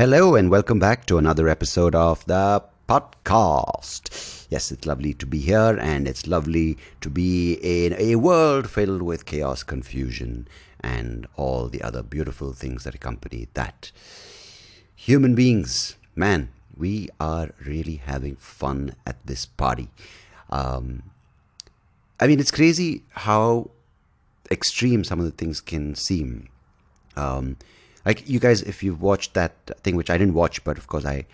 Hello and welcome back to another episode of the podcast. Yes, it's lovely to be here and it's lovely to be in a world filled with chaos, confusion, and all the other beautiful things that accompany that. Human beings, man, we are really having fun at this party. It's crazy how extreme some of the things can seem. Like you guys, if you've watched that thing, which I didn't watch, but of course I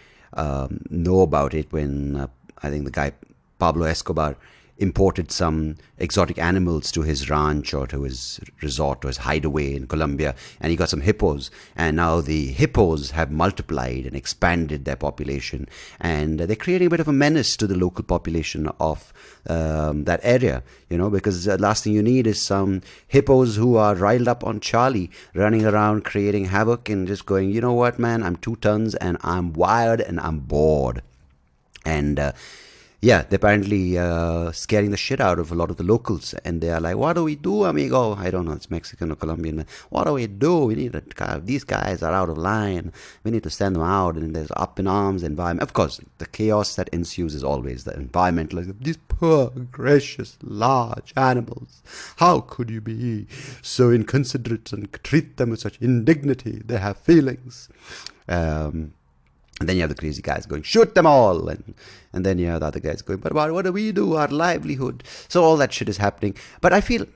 know about it, when I think the guy Pablo Escobar imported some exotic animals to his ranch or to his resort or his hideaway in Colombia, and he got some hippos, and now the hippos have multiplied and expanded their population, and they're creating a bit of a menace to the local population of that area, because the last thing you need is some hippos who are riled up on Charlie running around creating havoc and just going, you know what, man, I'm 2 tons and I'm wired and I'm bored. And they're apparently scaring the shit out of a lot of the locals. And they are like, what do we do, amigo? I don't know, it's Mexican or Colombian. What do we do? We need these guys are out of line. We need to send them out. And there's up in arms environment. Of course, the chaos that ensues is always the environmental. These poor, gracious, large animals. How could you be so inconsiderate and treat them with such indignity? They have feelings. And then you have the crazy guys going, shoot them all. And then you have the other guys going, but what do we do? Our livelihood. So all that shit is happening. But I feel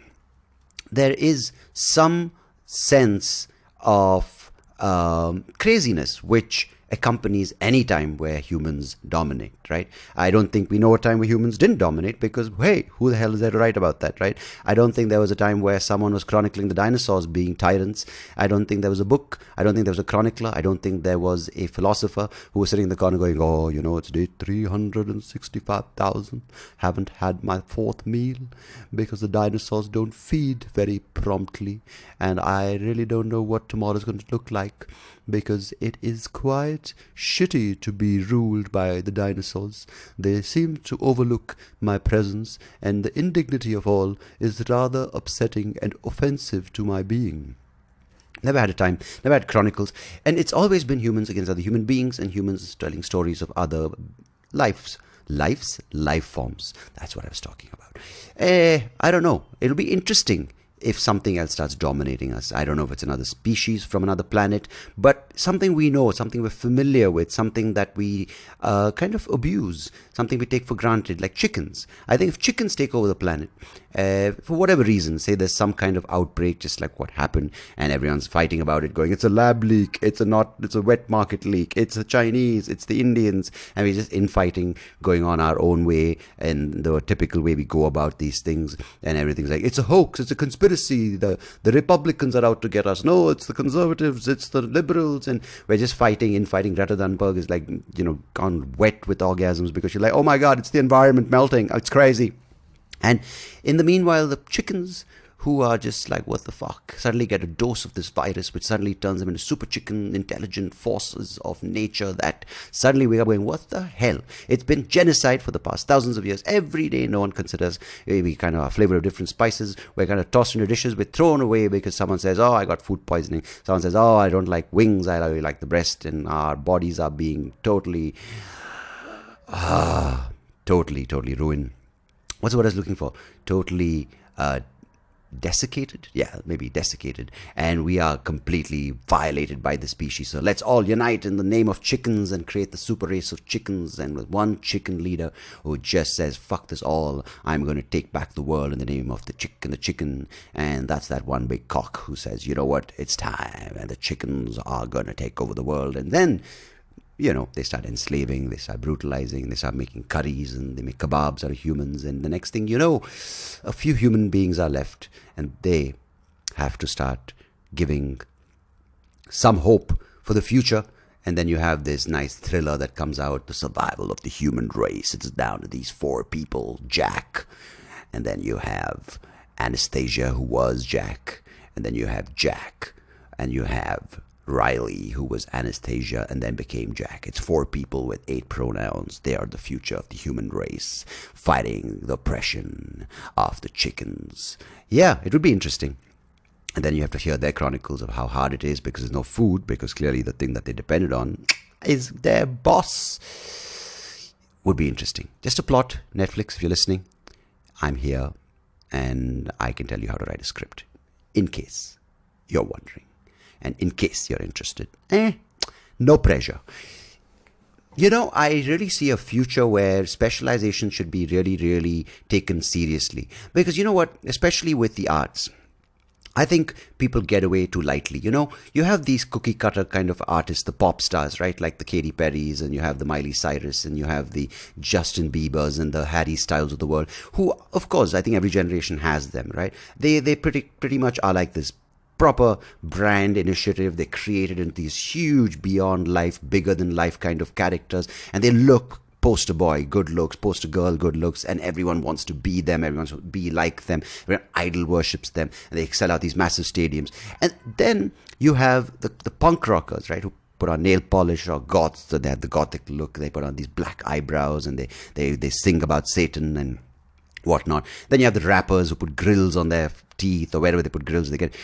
there is some sense of craziness which accompanies any time where humans dominate, right? I don't think we know a time where humans didn't dominate, because, hey, who the hell is there to write about that, right? I don't think there was a time where someone was chronicling the dinosaurs being tyrants. I don't think there was a book. I don't think there was a chronicler. I don't think there was a philosopher who was sitting in the corner going, oh, it's day 365,000. Haven't had my 4th meal because the dinosaurs don't feed very promptly. And I really don't know what tomorrow's going to look like, because it is quite shitty to be ruled by the dinosaurs. They seem to overlook my presence, and the indignity of all is rather upsetting and offensive to my being. Never had a time, never had chronicles, and it's always been humans against other human beings, and humans telling stories of other life forms. That's what I was talking about. I don't know. It'll be interesting if something else starts dominating us. I don't know if it's another species from another planet, but something we know, something we're familiar with, something that we kind of abuse, something we take for granted, like chickens. I think if chickens take over the planet, for whatever reason, say there's some kind of outbreak, just like what happened, and everyone's fighting about it, going, it's a lab leak, it's a wet market leak, it's the Chinese, it's the Indians, and we're just infighting, going on our own way, and the typical way we go about these things, and everything's like, it's a hoax, it's a conspiracy, the Republicans are out to get us, no, it's the conservatives, it's the liberals, and we're just infighting. Greta Thunberg is like, gone wet with orgasms, because she's like, oh my god, it's the environment melting, it's crazy. And in the meanwhile, the chickens, who are just like, what the fuck, suddenly get a dose of this virus, which suddenly turns them into super chicken intelligent forces of nature, that suddenly we are going, what the hell? It's been genocide for the past thousands of years. Every day no one considers, we kind of a flavor of different spices, we're kind of tossed into dishes, we're thrown away because someone says, oh, I got food poisoning. Someone says, oh, I don't like wings, I really like the breast, and our bodies are being totally ruined. What's the word I was looking for? Totally desiccated? Yeah, maybe desiccated. And we are completely violated by the species. So let's all unite in the name of chickens and create the super race of chickens, and with one chicken leader who just says, fuck this all, I'm going to take back the world in the name of the chicken. And that's that one big cock who says, you know what, it's time, and the chickens are going to take over the world. And then they start enslaving, they start brutalizing, they start making curries, and they make kebabs out of humans. And the next thing you know, a few human beings are left, and they have to start giving some hope for the future. And then you have this nice thriller that comes out, The Survival of the Human Race. It's down to these 4 people, Jack. And then you have Anastasia, who was Jack. And then you have Jack. And you have Riley, who was Anastasia and then became Jack. It's 4 people with 8 pronouns. They are the future of the human race, fighting the oppression of the chickens. Yeah, it would be interesting. And then you have to hear their chronicles of how hard it is because there's no food, because clearly the thing that they depended on is their boss. Would be interesting. Just a plot, Netflix, if you're listening, I'm here and I can tell you how to write a script, in case you're wondering and in case you're interested. No pressure. I really see a future where specialization should be really, really taken seriously. Because you know what, especially with the arts, I think people get away too lightly. You have these cookie cutter kind of artists, the pop stars, right? Like the Katy Perrys, and you have the Miley Cyrus, and you have the Justin Biebers and the Harry Styles of the world, who, of course, I think every generation has them, right? They pretty much are like this proper brand initiative. They created into these huge, beyond life, bigger than life kind of characters, and they look poster boy, good looks, poster girl, good looks, and everyone wants to be them, everyone wants to be like them, everyone idol worships them, and they sell out these massive stadiums. And then you have the punk rockers, right, who put on nail polish, or goths, so they have the gothic look, they put on these black eyebrows, and they sing about Satan and whatnot. Then you have the rappers who put grills on their teeth, or wherever they put grills they get.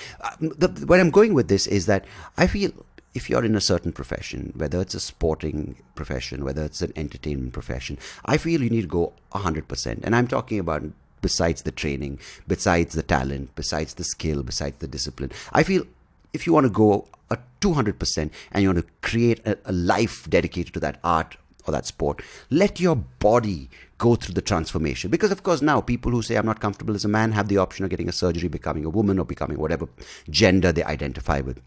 Where I'm going with this is that I feel if you're in a certain profession, whether it's a sporting profession, whether it's an entertainment profession, I feel you need to go 100%. And I'm talking about besides the training, besides the talent, besides the skill, besides the discipline. I feel if you want to go a 200% and you want to create a life dedicated to that art or that sport, let your body go through the transformation. Because of course now people who say I'm not comfortable as a man have the option of getting a surgery, becoming a woman, or becoming whatever gender they identify with.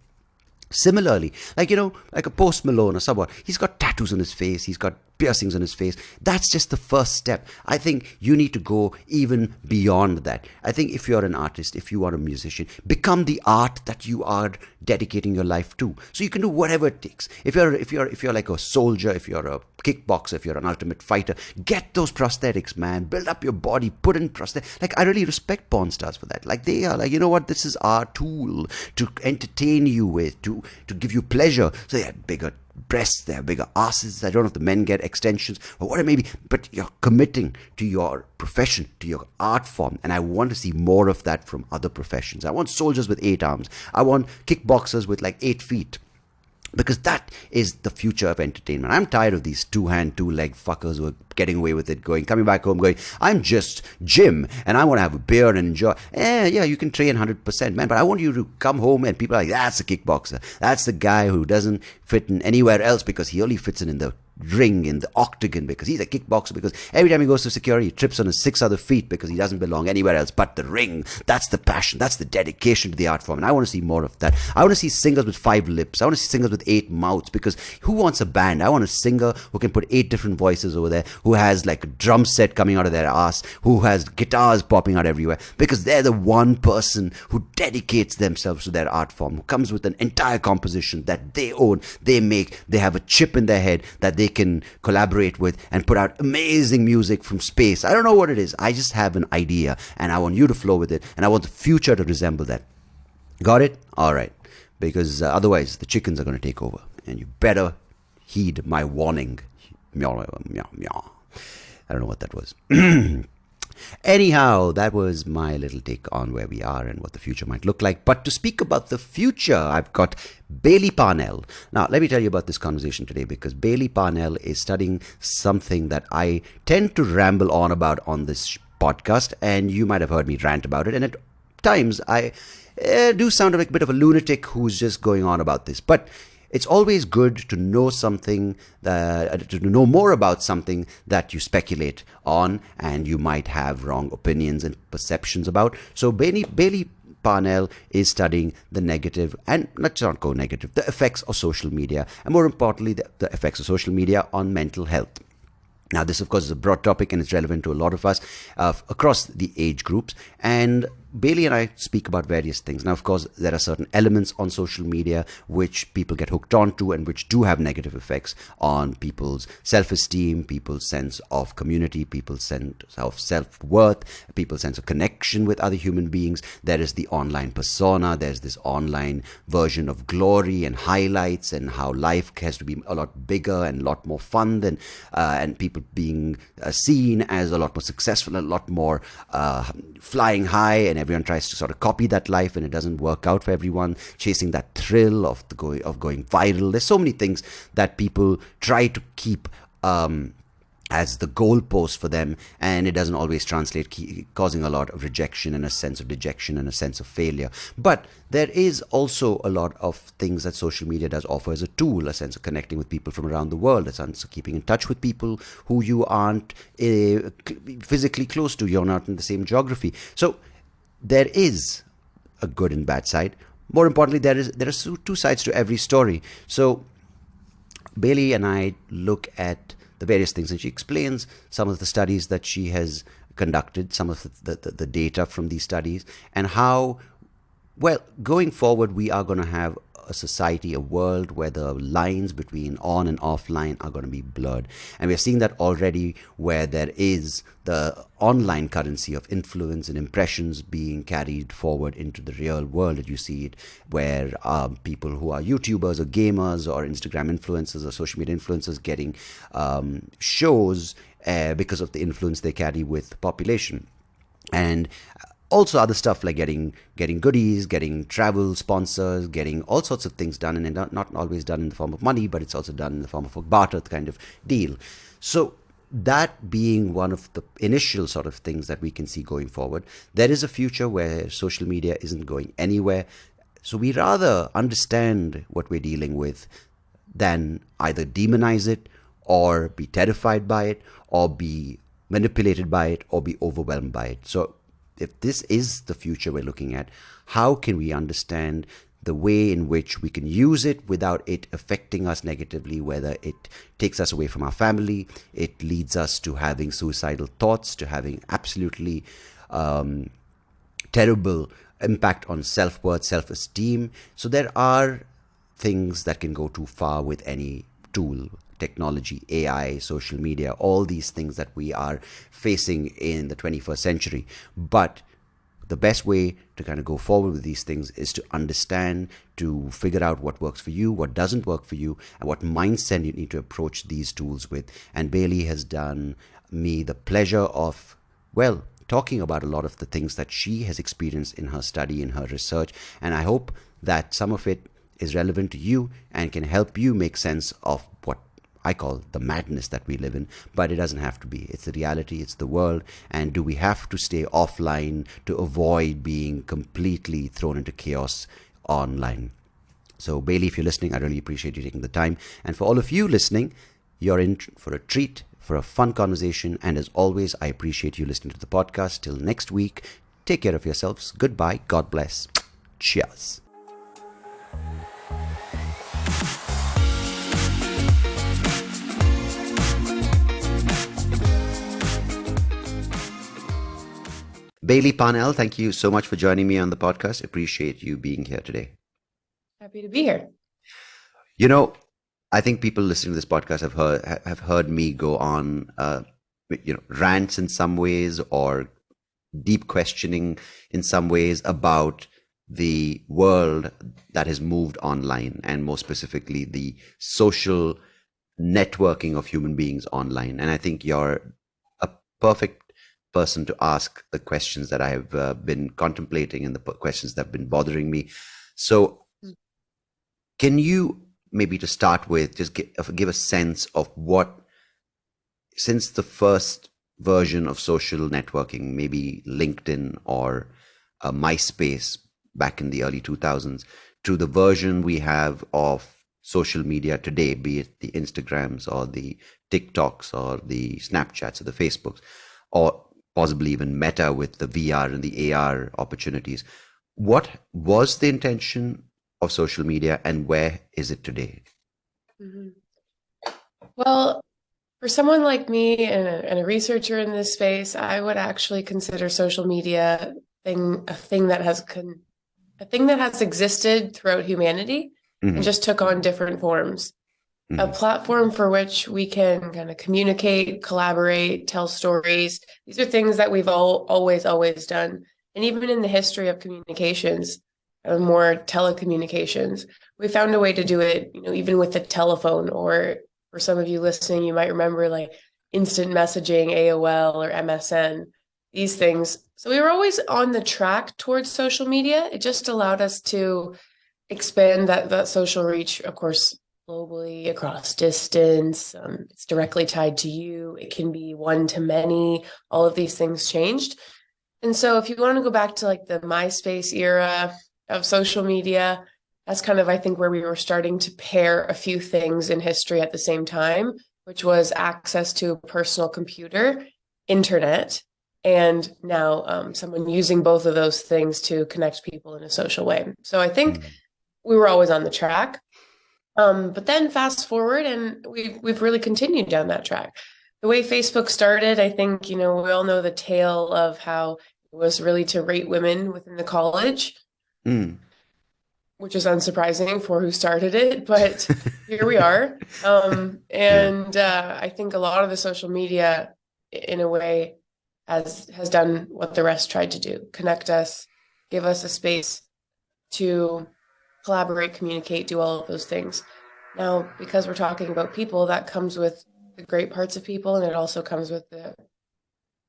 Similarly, like a Post Malone or someone, he's got tattoos on his face, he's got piercings on his face. That's just the first step. I think you need to go even beyond that. I think if you're an artist, if you are a musician, become the art that you are dedicating your life to. So you can do whatever it takes. If you're like a soldier, if you're a kickboxer, if you're an ultimate fighter, get those prosthetics, man. Build up your body, put in prosthetics. Like, I really respect porn stars for that. Like, they are like, you know what, this is our tool to entertain you with, to give you pleasure. So they have bigger breasts, they have bigger asses. I don't know if the men get extensions or what it may be, but you're committing to your profession, to your art form. And I want to see more of that from other professions. I want soldiers with 8 arms. I want kickboxers with like 8 feet. Because that is the future of entertainment. I'm tired of these 2-hand, 2-leg fuckers who are getting away with it, coming back home going, I'm just Jim and I want to have a beer and enjoy. Yeah, you can train 100%, man, but I want you to come home and people are like, that's a kickboxer. That's the guy who doesn't fit in anywhere else because he only fits in the ring, in the octagon, because he's a kickboxer, because every time he goes to security he trips on his 6 other feet because he doesn't belong anywhere else but the ring. That's the passion, that's the dedication to the art form, and I want to see more of that. I want to see singers with 5 lips, I want to see singers with 8 mouths, because who wants a band? I want a singer who can put 8 different voices over there, who has like a drum set coming out of their ass, who has guitars popping out everywhere, because they're the one person who dedicates themselves to their art form, who comes with an entire composition that they own, they make, they have a chip in their head that they can collaborate with and put out amazing music from space. I don't know what it is. I just have an idea and I want you to flow with it, and I want the future to resemble that. Got it? All right. Because otherwise the chickens are going to take over, and you better heed my warning. Meow, meow, meow. I don't know what that was. Anyhow, that was my little take on where we are and what the future might look like. But to speak about the future, I've got Bailey Parnell. Now, let me tell you about this conversation today, because Bailey Parnell is studying something that I tend to ramble on about on this podcast, and you might have heard me rant about it. And at times, I do sound like a bit of a lunatic who's just going on about this. But it's always good to know something, to know more about something that you speculate on and you might have wrong opinions and perceptions about. So Bailey Parnell is studying the negative, and let's not go negative, the effects of social media, and more importantly, the effects of social media on mental health. Now, this, of course, is a broad topic and it's relevant to a lot of us across the age groups. And Bailey and I speak about various things. Now, of course, there are certain elements on social media which people get hooked onto and which do have negative effects on people's self-esteem, people's sense of community, people's sense of self-worth, people's sense of connection with other human beings. There is the online persona. There's this online version of glory and highlights, and how life has to be a lot bigger and a lot more fun than, and people being seen as a lot more successful, a lot more flying high and everyone tries to sort of copy that life, and it doesn't work out for everyone, chasing that thrill of going viral. There's so many things that people try to keep as the goalpost for them, and it doesn't always translate, causing a lot of rejection and a sense of dejection and a sense of failure. But there is also a lot of things that social media does offer as a tool, a sense of connecting with people from around the world, a sense of keeping in touch with people who you aren't physically close to, you're not in the same geography. So there is a good and bad side. More importantly, there are two sides to every story. So Bailey and I look at the various things, and she explains some of the studies that she has conducted, some of the data from these studies, and how, well, going forward, we are going to have a society, a world where the lines between on and offline are going to be blurred. And we're seeing that already, where there is the online currency of influence and impressions being carried forward into the real world. And you see it where people who are YouTubers or gamers or Instagram influencers or social media influencers getting shows because of the influence they carry with population. And also other stuff like getting goodies, getting travel sponsors, getting all sorts of things done, and not always done in the form of money, but it's also done in the form of a barter kind of deal. So that being one of the initial sort of things that we can see going forward, there is a future where social media isn't going anywhere. So we rather understand what we're dealing with than either demonize it or be terrified by it or be manipulated by it or be overwhelmed by it. So if this is the future we're looking at, how can we understand the way in which we can use it without it affecting us negatively, whether it takes us away from our family, it leads us to having suicidal thoughts, to having absolutely terrible impact on self-worth, self-esteem. So there are things that can go too far with any tool, technology, AI, social media, all these things that we are facing in the 21st century. But the best way to kind of go forward with these things is to understand, to figure out what works for you, what doesn't work for you, and what mindset you need to approach these tools with. And Bailey has done me the pleasure of, well, talking about a lot of the things that she has experienced in her study, in her research. And I hope that some of it is relevant to you and can help you make sense of what I call the madness that we live in. But it doesn't have to be. It's the reality, it's the world. And do we have to stay offline to avoid being completely thrown into chaos online? So Bailey, if you're listening, I really appreciate you taking the time. And for all of you listening, you're in for a treat, for a fun conversation. And as always, I appreciate you listening to the podcast. Till next week, take care of yourselves. Goodbye. God bless. Cheers. Bailey, Parnell, thank you so much for joining me on the podcast. Appreciate you being here today. Happy to be here. You know, I think people listening to this podcast have heard me go on, rants in some ways or deep questioning in some ways about the world that has moved online, and more specifically the social networking of human beings online. And I think you're a perfect person to ask the questions that I have been contemplating and the questions that have been bothering me. So can you maybe, to start with, just give a sense of what, since the first version of social networking, maybe LinkedIn or MySpace back in the early 2000s, to the version we have of social media today, be it the Instagrams or the TikToks or the Snapchats or the Facebooks, or possibly even Meta with the VR and the AR opportunities. What was the intention of social media and where is it today? Mm-hmm. Well, for someone like me and a researcher in this space, I would actually consider social media a thing that has existed throughout humanity and just took on different forms. A platform for which we can kind of communicate, collaborate, tell stories. These are things that we've always done. And even in the history of communications, more telecommunications, we found a way to do it, even with the telephone, or for some of you listening, you might remember like instant messaging, AOL or MSN. these things. So we were always on the track towards social media. It just allowed us to expand that social reach, of course, globally across distance. It's directly tied to you. It can be one to many. All of these things changed. And so if you want to go back to like the MySpace era of social media, that's kind of, I think, where we were starting to pair a few things in history at the same time, which was access to a personal computer, internet, and now someone using both of those things to connect people in a social way. So I think Mm. we were always on the track. But then fast forward, and we've really continued down that track. The way Facebook started, I think, we all know the tale of how it was really to rate women within the college, Mm. which is unsurprising for who started it, but here we are. Yeah. And I think a lot of the social media, in a way, has done what the rest tried to do: connect us, give us a space to collaborate, communicate, do all of those things. Now, because we're talking about people, that comes with the great parts of people, and it also comes with the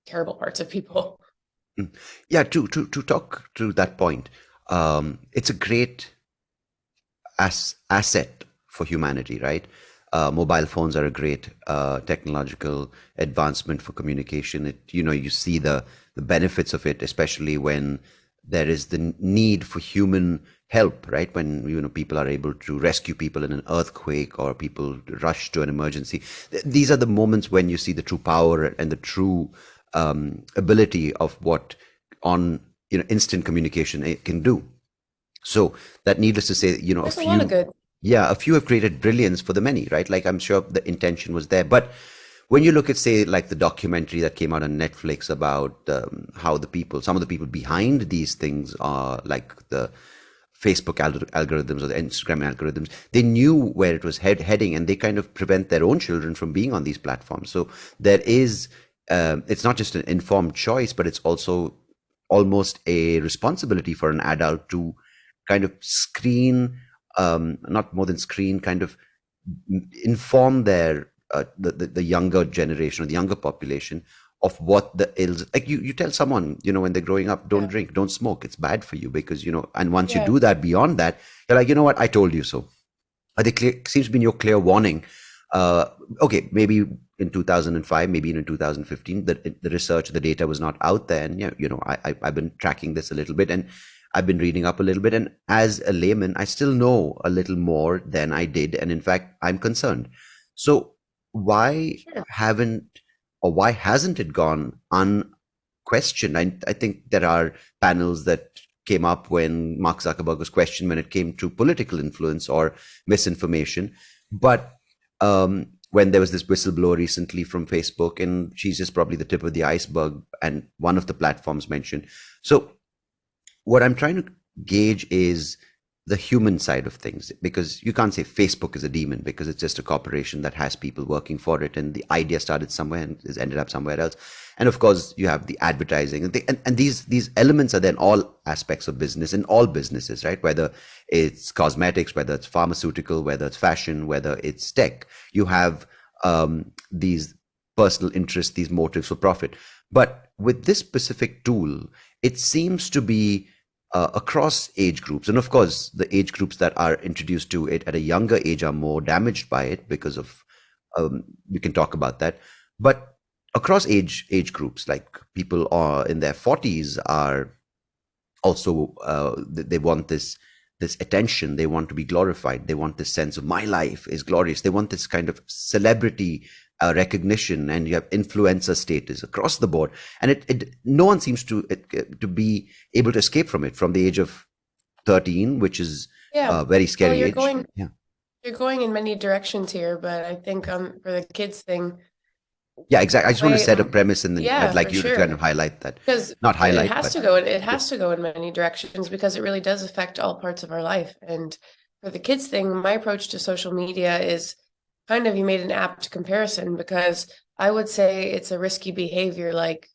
terrible parts of people. Mm. Yeah, to talk to that point, it's a great asset for humanity, right? Mobile phones are a great technological advancement for communication. You see the benefits of it, especially when there is the need for human help, right? When people are able to rescue people in an earthquake, or people rush to an emergency. These are the moments when you see the true power and the true ability of what on instant communication it can do. So that, needless to say, There's a lot of good. a few have created brilliance for the many, right? Like, I'm sure the intention was there. But when you look at, say, like the documentary that came out on Netflix about how some of the people behind these things are, like the Facebook algorithms or the Instagram algorithms, they knew where it was heading, and they kind of prevent their own children from being on these platforms. So there is, it's not just an informed choice, but it's also almost a responsibility for an adult to kind of screen, not more than screen, kind of inform the younger generation or the younger population of what the ills. Like, you tell someone, when they're growing up, don't Yeah. drink, don't smoke, it's bad for you, because and once you Yeah. do that, beyond that, you're like, you know what, I told you so. I think seems to be your clear warning. uh okay, maybe in 2005, maybe in 2015, the research, the data was not out there. And I've been tracking this a little bit, and I've been reading up a little bit, and as a layman, I still know a little more than I did, and in fact, I'm concerned. So why Sure. haven't, or why hasn't it gone unquestioned? I think there are panels that came up when Mark Zuckerberg was questioned when it came to political influence or misinformation. But when there was this whistleblower recently from Facebook, and she's just probably the tip of the iceberg, and one of the platforms mentioned. So what I'm trying to gauge is the human side of things, because you can't say Facebook is a demon, because it's just a corporation that has people working for it, and the idea started somewhere and has ended up somewhere else. And of course, you have the advertising, and these elements are then all aspects of business in all businesses, right? Whether it's cosmetics, whether it's pharmaceutical, whether it's fashion, whether it's tech, you have these personal interests, these motives for profit. But with this specific tool, it seems to be across age groups. And of course, the age groups that are introduced to it at a younger age are more damaged by it because of, we can talk about that. But across age groups, like people are in their 40s are also, they want this attention, they want to be glorified, they want this sense of my life is glorious, they want this kind of celebrity recognition, and you have influencer status across the board, and no one seems to be able to escape from it from the age of 13, which is Yeah. a very Well, scary age. Yeah. you're going in many directions here, but I think for the kids thing, Yeah, exactly. I the just want to way, set a premise, and then I'd yeah, like for you to kind of sure. highlight that. Because Not it highlight, has but to go, it yeah. has to go in many directions because it really does affect all parts of our life. And for the kids thing, my approach to social media is kind of, you made an apt comparison, because I would say it's a risky behavior like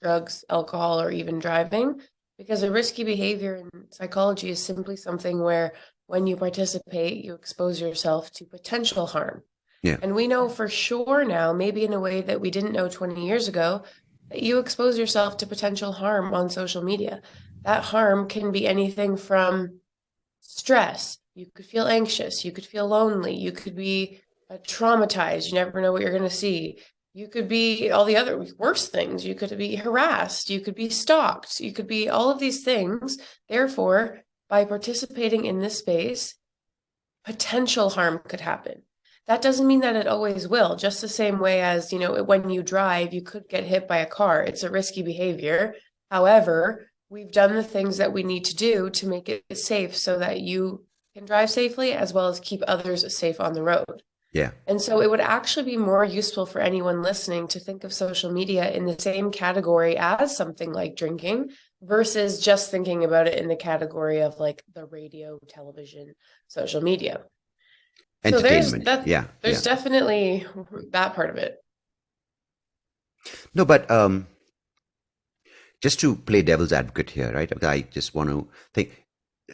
drugs, alcohol, or even driving. Because a risky behavior in psychology is simply something where when you participate, you expose yourself to potential harm. Yeah. And we know for sure now, maybe in a way that we didn't know 20 years ago, that you expose yourself to potential harm on social media. That harm can be anything from stress. You could feel anxious. You could feel lonely. You could be traumatized. You never know what you're going to see. You could be all the other worse things. You could be harassed. You could be stalked. You could be all of these things. Therefore, by participating in this space, potential harm could happen. That doesn't mean that it always will, just the same way as, when you drive, you could get hit by a car. It's a risky behavior. However, we've done the things that we need to do to make it safe so that you can drive safely as well as keep others safe on the road. Yeah. And so it would actually be more useful for anyone listening to think of social media in the same category as something like drinking versus just thinking about it in the category of like the radio, television, social media. So Entertainment. Yeah. there's Yeah. definitely that part of it. No, but just to play devil's advocate here, right? I just want to think,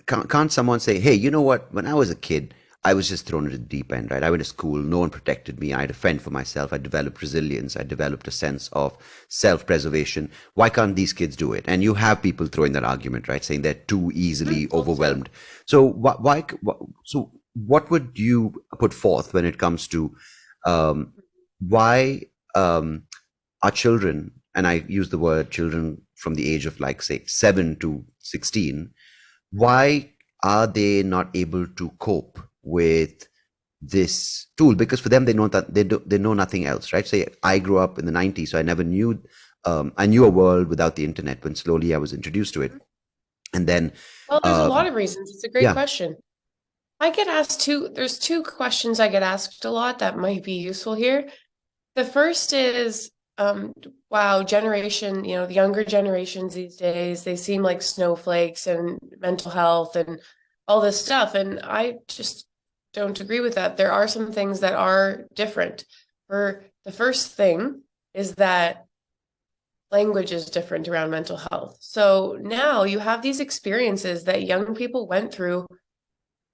can't someone say, hey, you know what? When I was a kid, I was just thrown into the deep end, right? I went to school, no one protected me. I had to fend for myself. I developed resilience. I developed a sense of self-preservation. Why can't these kids do it? And you have people throwing that argument, right? Saying they're too easily overwhelmed. So so what would you put forth when it comes to why our children, and I use the word children from the age of like, say, 7 to 16, why are they not able to cope with this tool? Because for them, they know that they know nothing else, right? Say I grew up in the 90s, so I never knew, I knew a world without the internet, when slowly I was introduced to it. And then Well, there's a lot of reasons. It's a great yeah. question. There's two questions I get asked a lot that might be useful here. The first is, wow, the younger generations these days, they seem like snowflakes and mental health and all this stuff. And I just don't agree with that. There are some things that are different. For the first thing is that language is different around mental health. So now you have these experiences that young people went through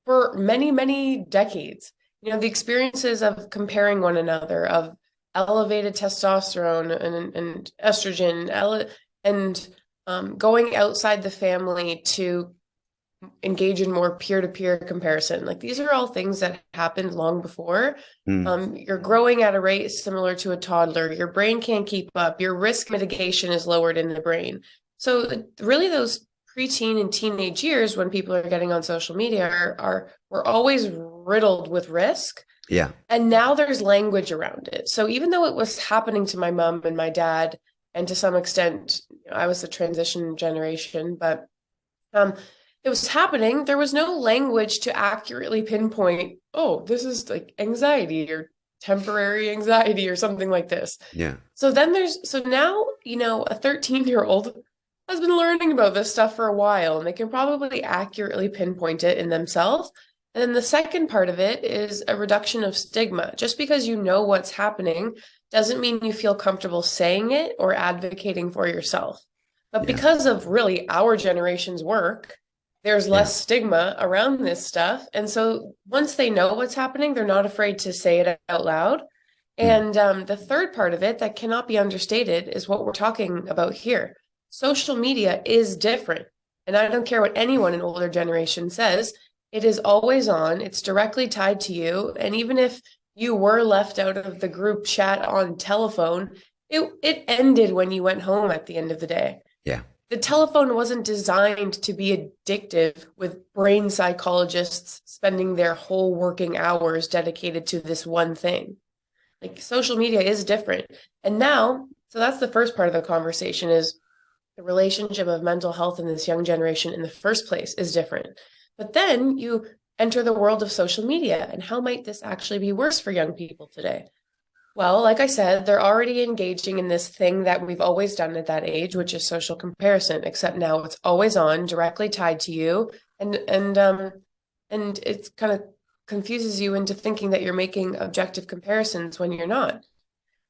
for many, many decades. The experiences of comparing one another, of elevated testosterone and estrogen, and going outside the family to engage in more peer-to-peer comparison. Like these are all things that happened long before. You're growing at a rate similar to a toddler. Your brain can't keep up. Your risk mitigation is lowered in the brain. So really those preteen and teenage years when people are getting on social media were always riddled with risk. Yeah. And now there's language around it. So even though it was happening to my mom and my dad, and to some extent, I was the transition generation, but it was happening, there was no language to accurately pinpoint, oh, this is like anxiety or temporary anxiety or something like this. Yeah. So now, a 13-year-old has been learning about this stuff for a while, and they can probably accurately pinpoint it in themselves. And then the second part of it is a reduction of stigma. Just because you know what's happening doesn't mean you feel comfortable saying it or advocating for yourself. But because of really our generation's work, there's less stigma around this stuff. And so once they know what's happening, they're not afraid to say it out loud. And the third part of it that cannot be understated is what we're talking about here. Social media is different. And I don't care what anyone in older generation says, it is always on. It's directly tied to you. And even if you were left out of the group chat on telephone, it ended when you went home at the end of the day. Yeah. The telephone wasn't designed to be addictive, with brain psychologists spending their whole working hours dedicated to this one thing. Like social media is different. And now, so that's the first part of the conversation, is the relationship of mental health in this young generation in the first place is different. But then you enter the world of social media, and how might this actually be worse for young people today? Well, like I said, they're already engaging in this thing that we've always done at that age, which is social comparison, except now it's always on, directly tied to you, and it kind of confuses you into thinking that you're making objective comparisons when you're not.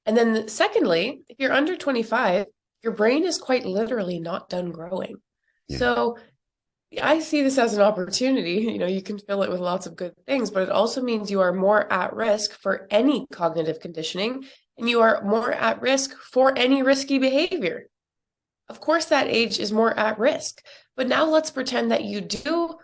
And then secondly, if you're under 25, your brain is quite literally not done growing. Yeah. So I see this as an opportunity. You can fill it with lots of good things, but it also means you are more at risk for any cognitive conditioning and you are more at risk for any risky behavior. Of course, that age is more at risk. But now let's pretend that you do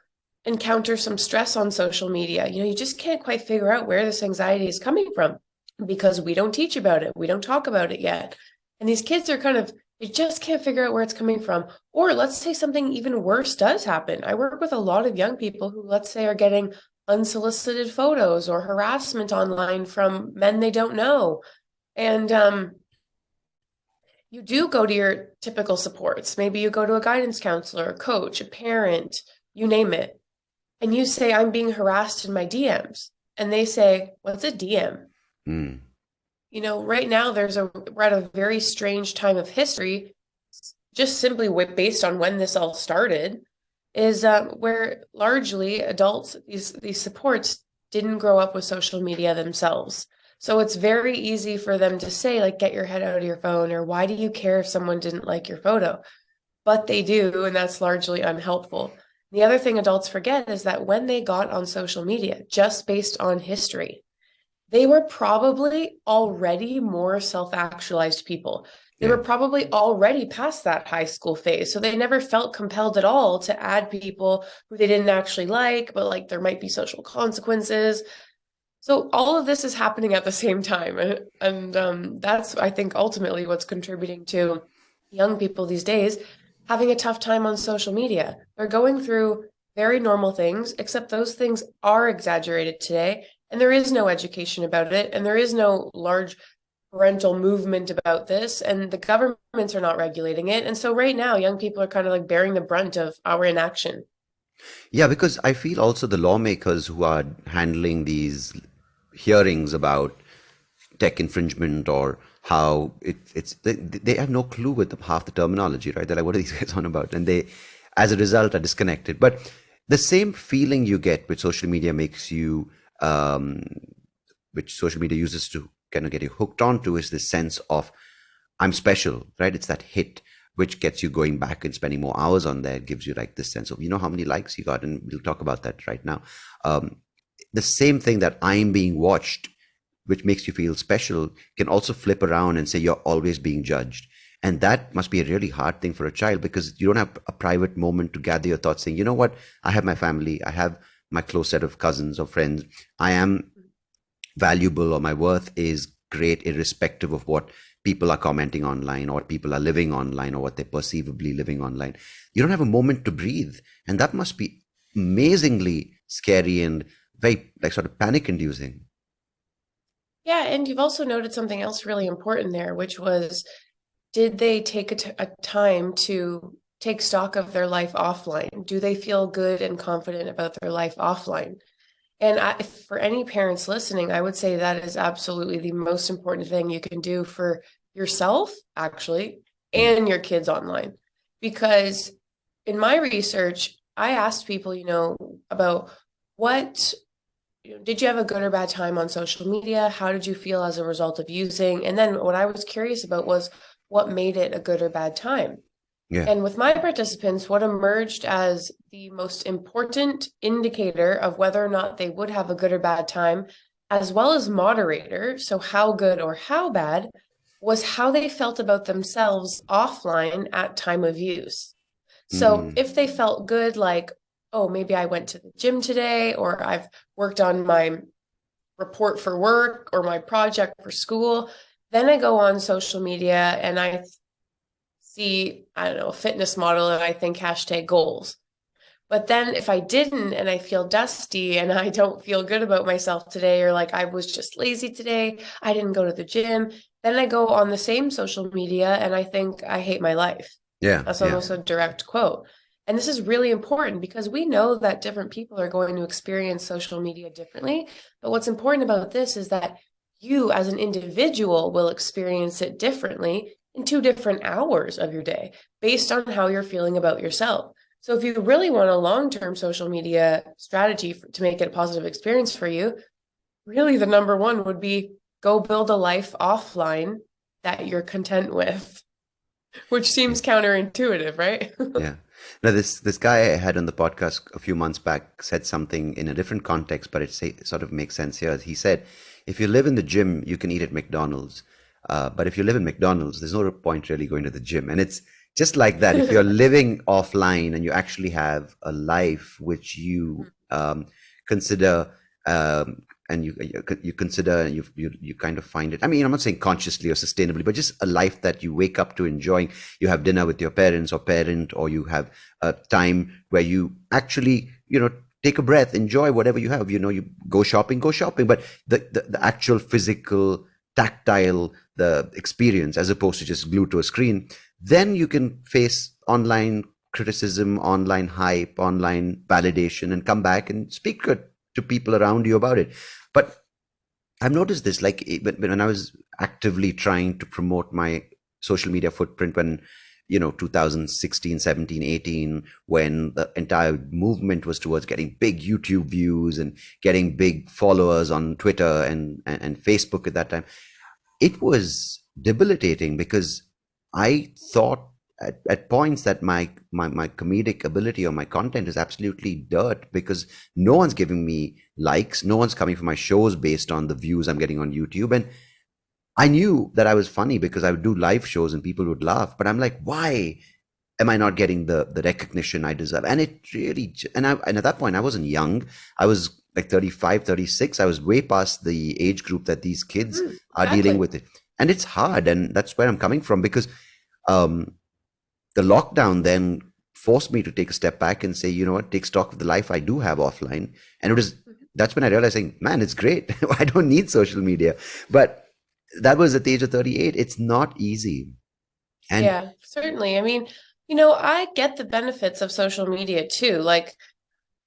encounter some stress on social media. You just can't quite figure out where this anxiety is coming from because we don't teach about it. We don't talk about it yet. And these kids are they just can't figure out where it's coming from. Or let's say something even worse does happen. I work with a lot of young people who, let's say, are getting unsolicited photos or harassment online from men they don't know. And you do go to your typical supports. Maybe you go to a guidance counselor, a coach, a parent, you name it. And you say, I'm being harassed in my DMs. And they say, what's a DM? Mm. Right now we're at a very strange time of history, just simply based on when this all started, is where largely adults, these supports, didn't grow up with social media themselves. So it's very easy for them to say, like, get your head out of your phone, or why do you care if someone didn't like your photo? But they do, and that's largely unhelpful. The other thing adults forget is that when they got on social media, just based on history, they were probably already more self-actualized people. They were probably already past that high school phase. So they never felt compelled at all to add people who they didn't actually like, but like there might be social consequences. So all of this is happening at the same time. And that's, I think, ultimately what's contributing to young people these days having a tough time on social media. They're going through very normal things, except those things are exaggerated today. And there is no education about it. And there is no large parental movement about this. And the governments are not regulating it. And so right now, young people are kind of like bearing the brunt of our inaction. Yeah, because I feel also the lawmakers who are handling these hearings about tech infringement or how they have no clue with half the terminology, right? They're like, what are these guys on about? And they, as a result, are disconnected. But the same feeling you get which social media makes you, which social media uses to kind of get you hooked onto, is this sense of I'm special, right? It's that hit which gets you going back and spending more hours on there. It gives you like this sense of, how many likes you got, and we'll talk about that right now. The same thing that I'm being watched, which makes you feel special, can also flip around and say you're always being judged. And that must be a really hard thing for a child, because you don't have a private moment to gather your thoughts saying, you know what, I have my family, I have my close set of cousins or friends, I am valuable, or my worth is great irrespective of what people are commenting online or what people are living online or what they're perceivably living online. You don't have a moment to breathe. And that must be amazingly scary and very like sort of panic inducing. Yeah, and you've also noted something else really important there, which was, did they take a time to take stock of their life offline? Do they feel good and confident about their life offline? And for any parents listening, I would say that is absolutely the most important thing you can do for yourself, actually, and your kids online. Because in my research, I asked people, about what did you have a good or bad time on social media? How did you feel as a result of using? And then what I was curious about was what made it a good or bad time. Yeah. And with my participants, what emerged as the most important indicator of whether or not they would have a good or bad time, as well as moderator, so how good or how bad, was how they felt about themselves offline at time of use. So if they felt good, like, oh, maybe I went to the gym today, or I've worked on my report for work or my project for school, then I go on social media and I see, I don't know, a fitness model and I think #goals. But then if I didn't and I feel dusty and I don't feel good about myself today, or like I was just lazy today, I didn't go to the gym, then I go on the same social media and I think I hate my life. Yeah. That's almost a direct quote. And this is really important because we know that different people are going to experience social media differently. But what's important about this is that you as an individual will experience it differently in 2 different hours of your day based on how you're feeling about yourself. So if you really want a long-term social media strategy to make it a positive experience for you, really the number one would be go build a life offline that you're content with, which seems counterintuitive, right? Yeah. Now, this guy I had on the podcast a few months back said something in a different context, but it sort of makes sense here. He said, if you live in the gym, you can eat at McDonald's. But if you live in McDonald's, there's no point really going to the gym. And it's just like that. If you're living offline and you actually have a life which you consider, and you consider, you kind of find it. I mean, I'm not saying consciously or sustainably, but just a life that you wake up to enjoying. You have dinner with your parents or parent, or you have a time where you actually, take a breath, enjoy whatever you have. You go shopping, but the actual physical, tactile, the experience, as opposed to just glued to a screen, then you can face online criticism, online hype, online validation, and come back and speak good to people around you about it. But I've noticed this, like when I was actively trying to promote my social media footprint when 2016, 17, 18, when the entire movement was towards getting big YouTube views and getting big followers on Twitter and Facebook at that time, it was debilitating, because I thought at points that my comedic ability or my content is absolutely dirt, because no one's giving me likes, no one's coming for my shows based on the views I'm getting on YouTube. And I knew that I was funny because I would do live shows and people would laugh, but I'm like, why am I not getting the recognition I deserve? And it really, and at that point I wasn't young. I was like 35, 36. I was way past the age group that these kids are dealing with it. And it's hard. And that's where I'm coming from, because the lockdown then forced me to take a step back and say, you know what, take stock of the life I do have offline. And that's when I realized, man, it's great. I don't need social media. But that was at the age of 38. It's not easy. And yeah, certainly. I mean, I get the benefits of social media too. Like,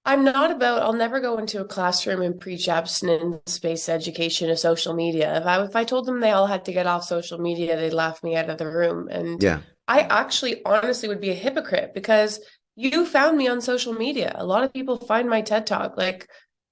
I'll never go into a classroom and preach abstinence-based education of social media. If I told them they all had to get off social media, they'd laugh me out of the room. And yeah, I actually honestly would be a hypocrite, because you found me on social media. A lot of people find my TED Talk. Like,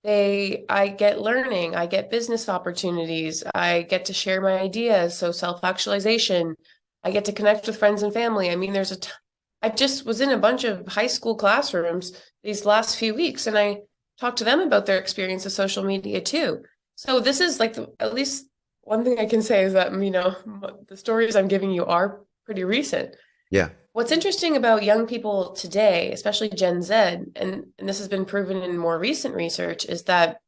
I get learning, I get business opportunities, I get to share my ideas. So self-actualization, I get to connect with friends and family. I mean, I just was in a bunch of high school classrooms these last few weeks, and I talked to them about their experience of social media too. So this is like, at least one thing I can say is that, the stories I'm giving you are pretty recent. yeah, What's interesting about young people today, especially Gen Z, and this has been proven in more recent research, is that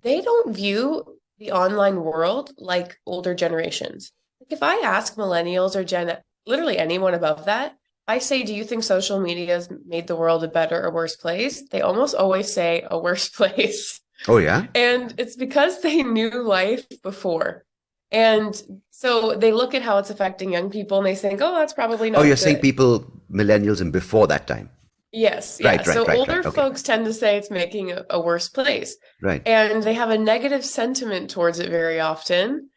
they don't view the online world like older generations. Like, if I ask millennials or literally anyone above that, I say, do you think social media has made the world a better or worse place? They almost always say a worse place. oh yeah, And it's because they knew life before. And so they look at how it's affecting young people and they think, oh, that's probably oh, not you're good. saying people, millennials, and before that time. Yes, yeah. Right, So older okay. folks tend to say it's making a worse place. Right. And they have a negative sentiment towards it very often,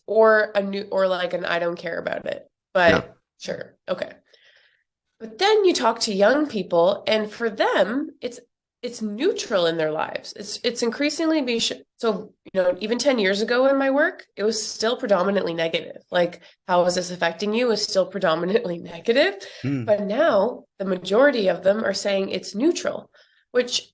or like an I don't care about it. But Yeah. sure, okay. But then you talk to young people, and for them, it's neutral in their lives. It's increasingly so, even 10 years ago in my work, it was still predominantly negative. Like, how is this affecting you is still predominantly negative. But now the majority of them are saying it's neutral, which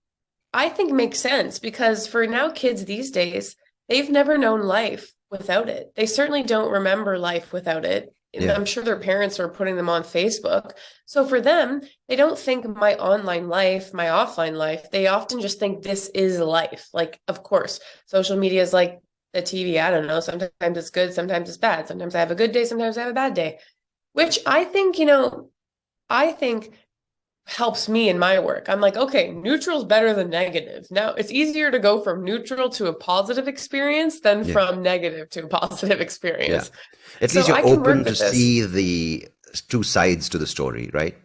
I think makes sense, because for now kids these days, they've never known life without it. They certainly don't remember life without it. And Yeah. I'm sure their parents are putting them on Facebook. So for them, they don't think my online life, my offline life. They often just think this is life. Like, of course, social media is like the TV. I don't know. Sometimes it's good, sometimes it's bad. Sometimes I have a good day, sometimes I have a bad day, which I think, I think helps me in my work. I'm like, okay, neutral is better than negative. Now, it's easier to go from neutral to a positive experience than from negative to a positive experience. At So least you're I can work open to with this. see the two sides to the story, right?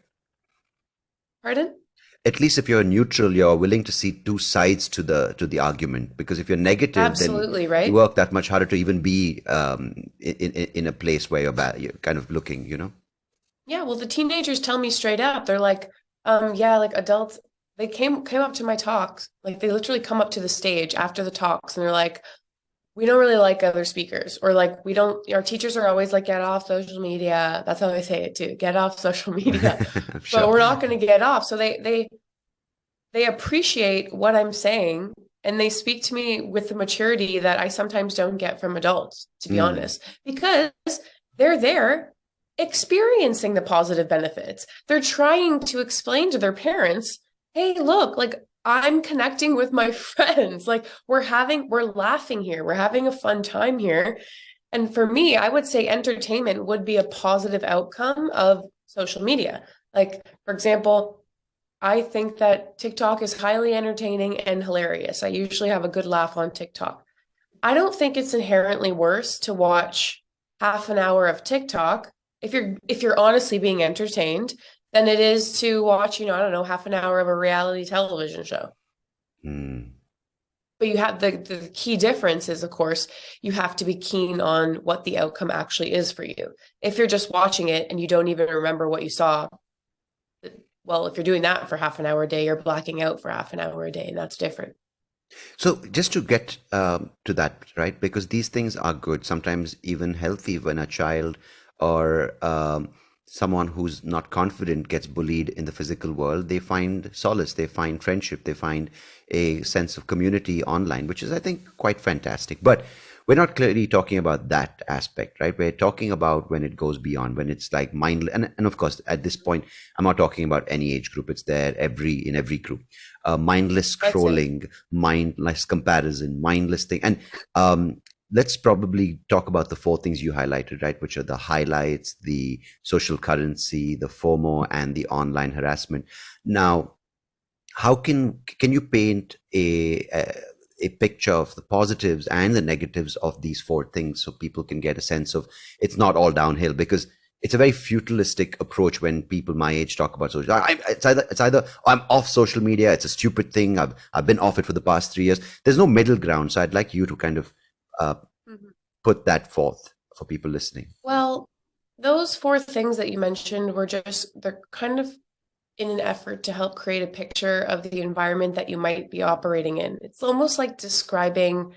Pardon? At least if you're neutral, you're willing to see two sides to the argument. Because if you're negative, Absolutely, then right? you work that much harder to even be in a place where you're kind of looking, Yeah, well, the teenagers tell me straight up. They're like, yeah, like adults, they came up to my talks. Like, they literally come up to the stage after the talks and they're like, we don't really like other speakers, or like, our teachers are always like, get off social media. That's how they say it too. Get off social media. Sure. But we're not going to get off. So they appreciate what I'm saying, and they speak to me with the maturity that I sometimes don't get from adults, to be Mm, honest, because they're there experiencing the positive benefits. They're trying to explain to their parents, hey, look, like I'm connecting with my friends. Like we're laughing here. We're having a fun time here. And for me, I would say entertainment would be a positive outcome of social media. Like, for example, I think that TikTok is highly entertaining and hilarious. I usually have a good laugh on TikTok. I don't think it's inherently worse to watch half an hour of TikTok if you're honestly being entertained than it is to watch, I don't know, half an hour of a reality television show. mm. But you have the key difference is, of course, you have to be keen on what the outcome actually is for you. If you're just watching it and you don't even remember what you saw, well, if you're doing that for half an hour a day, you're blacking out for half an hour a day, and that's different. So just to get to that, right? Because these things are good, sometimes even healthy when a child or someone who's not confident gets bullied in the physical world, they find solace, they find friendship, they find a sense of community online, which is, I think, quite fantastic. But we're not clearly talking about that aspect, right? We're talking about when it goes beyond, when it's like mindless. And of course, at this point, I'm not talking about any age group. It's there in every group. Mindless That's it. scrolling, mindless comparison, mindless thing. And let's probably talk about the four things you highlighted, right? Which are the highlights, the social currency, the FOMO, and the online harassment. Now, how can you paint a picture of the positives and the negatives of these four things so people can get a sense of it's not all downhill? Because it's a very fatalistic approach when people my age talk about social. It's either oh, I'm off social media. It's a stupid thing. I've been off it for the past 3 years. There's no middle ground. So I'd like you to kind of uh, Mhm. put that forth for people listening. Well, those four things that you mentioned they're kind of in an effort to help create a picture of the environment that you might be operating in. It's almost like describing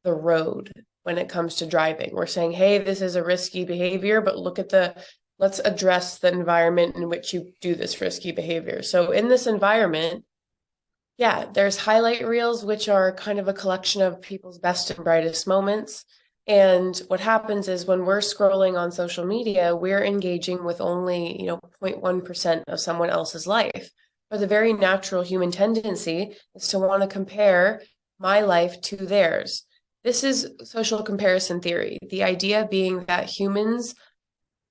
the road when it comes to driving. We're saying, hey, this is a risky behavior, but let's address the environment in which you do this risky behavior. So in this environment, yeah, there's highlight reels, which are kind of a collection of people's best and brightest moments. And what happens is when we're scrolling on social media, we're engaging with only, 0.1% of someone else's life. But the very natural human tendency is to want to compare my life to theirs. This is social comparison theory. The idea being that humans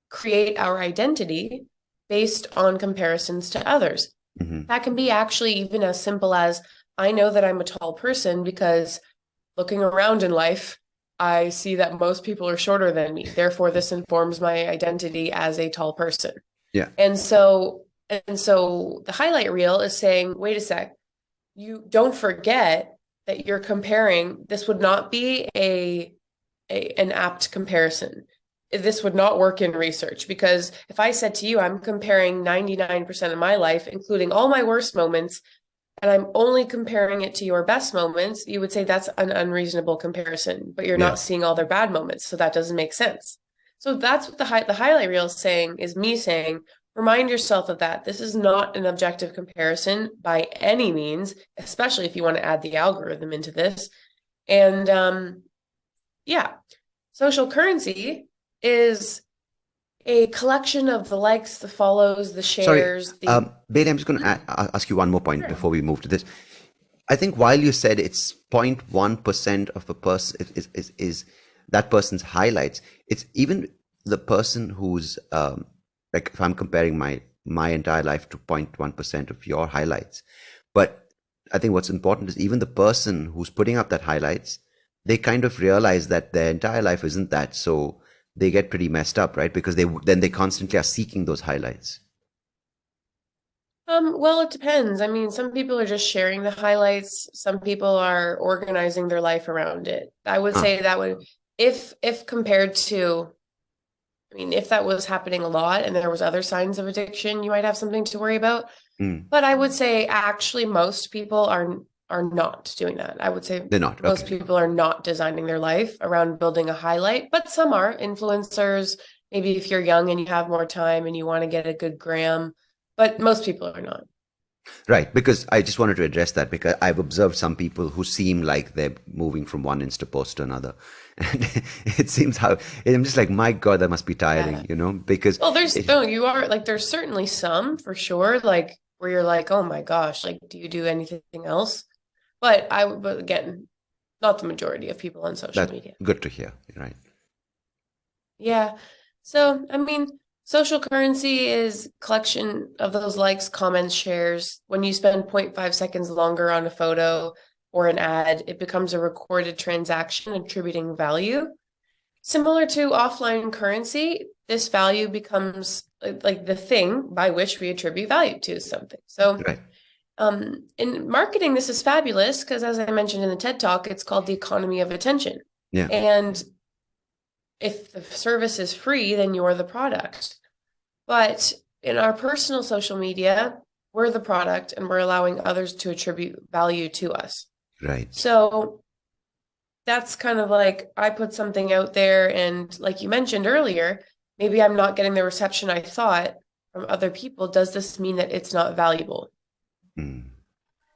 create our identity based on comparisons to others. Hmm. That can be actually even as simple as I know that I'm a tall person because looking around in life, I see that most people are shorter than me. Therefore, this informs my identity as a tall person. Yeah. And so the highlight reel is saying, wait a sec, you don't forget that you're comparing. This would not be an apt comparison. This would not work in research because if I said to you, I'm comparing 99% of my life, including all my worst moments, and I'm only comparing it to your best moments, you would say that's an unreasonable comparison, but you're Yeah. not seeing all their bad moments, so that doesn't make sense. So that's what the highlight reel is saying, is me saying, remind yourself of that. This is not an objective comparison by any means, especially if you want to add the algorithm into this. And yeah, social currency is a collection of the likes, the follows, the Sorry, shares, the Bailey, I'm just going to ask you one more point Sure. before we move to this. I think while you said it's 0.1% of a person is that person's highlights, it's even the person who's like if I'm comparing my entire life to 0.1% of your highlights. But I think what's important is even the person who's putting up that highlights, they kind of realize that their entire life isn't that. So they get pretty messed up, right? Because they constantly are seeking those highlights. Well, it depends. I mean, some people are just sharing the highlights. Some people are organizing their life around it. I would Ah, say that would, if compared to, I mean, if that was happening a lot and there was other signs of addiction, you might have something to worry about. mm, But I would say actually most people are not doing that. I would say they're not. most Okay. people are not designing their life around building a highlight, but some are influencers. Maybe if you're young and you have more time and you want to get a good gram, but most people are not. Right, because I just wanted to address that because I've observed some people who seem like they're moving from one Insta post to another. And it seems how I'm just like, my God, that must be Yeah. tiring, because Well, it, you are like, there's certainly some for sure, like where you're like, oh my gosh, like, do you do anything else? But again, not the majority of people on social that's media. good to hear, right? Yeah. So, I mean, social currency is collection of those likes, comments, shares. When you spend zero point 0.5 seconds longer on a photo or an ad, it becomes a recorded transaction attributing value. Similar to offline currency, this value becomes like the thing by which we attribute value to something. So, Right. in marketing, this is fabulous because, as I mentioned in the TED Talk, it's called the economy of attention. Yeah. And if the service is free, then you're the product. But in our personal social media, we're the product and we're allowing others to attribute value to us. Right. So that's kind of like I put something out there, and like you mentioned earlier, maybe I'm not getting the reception I thought from other people. Does this mean that it's not valuable? Mm.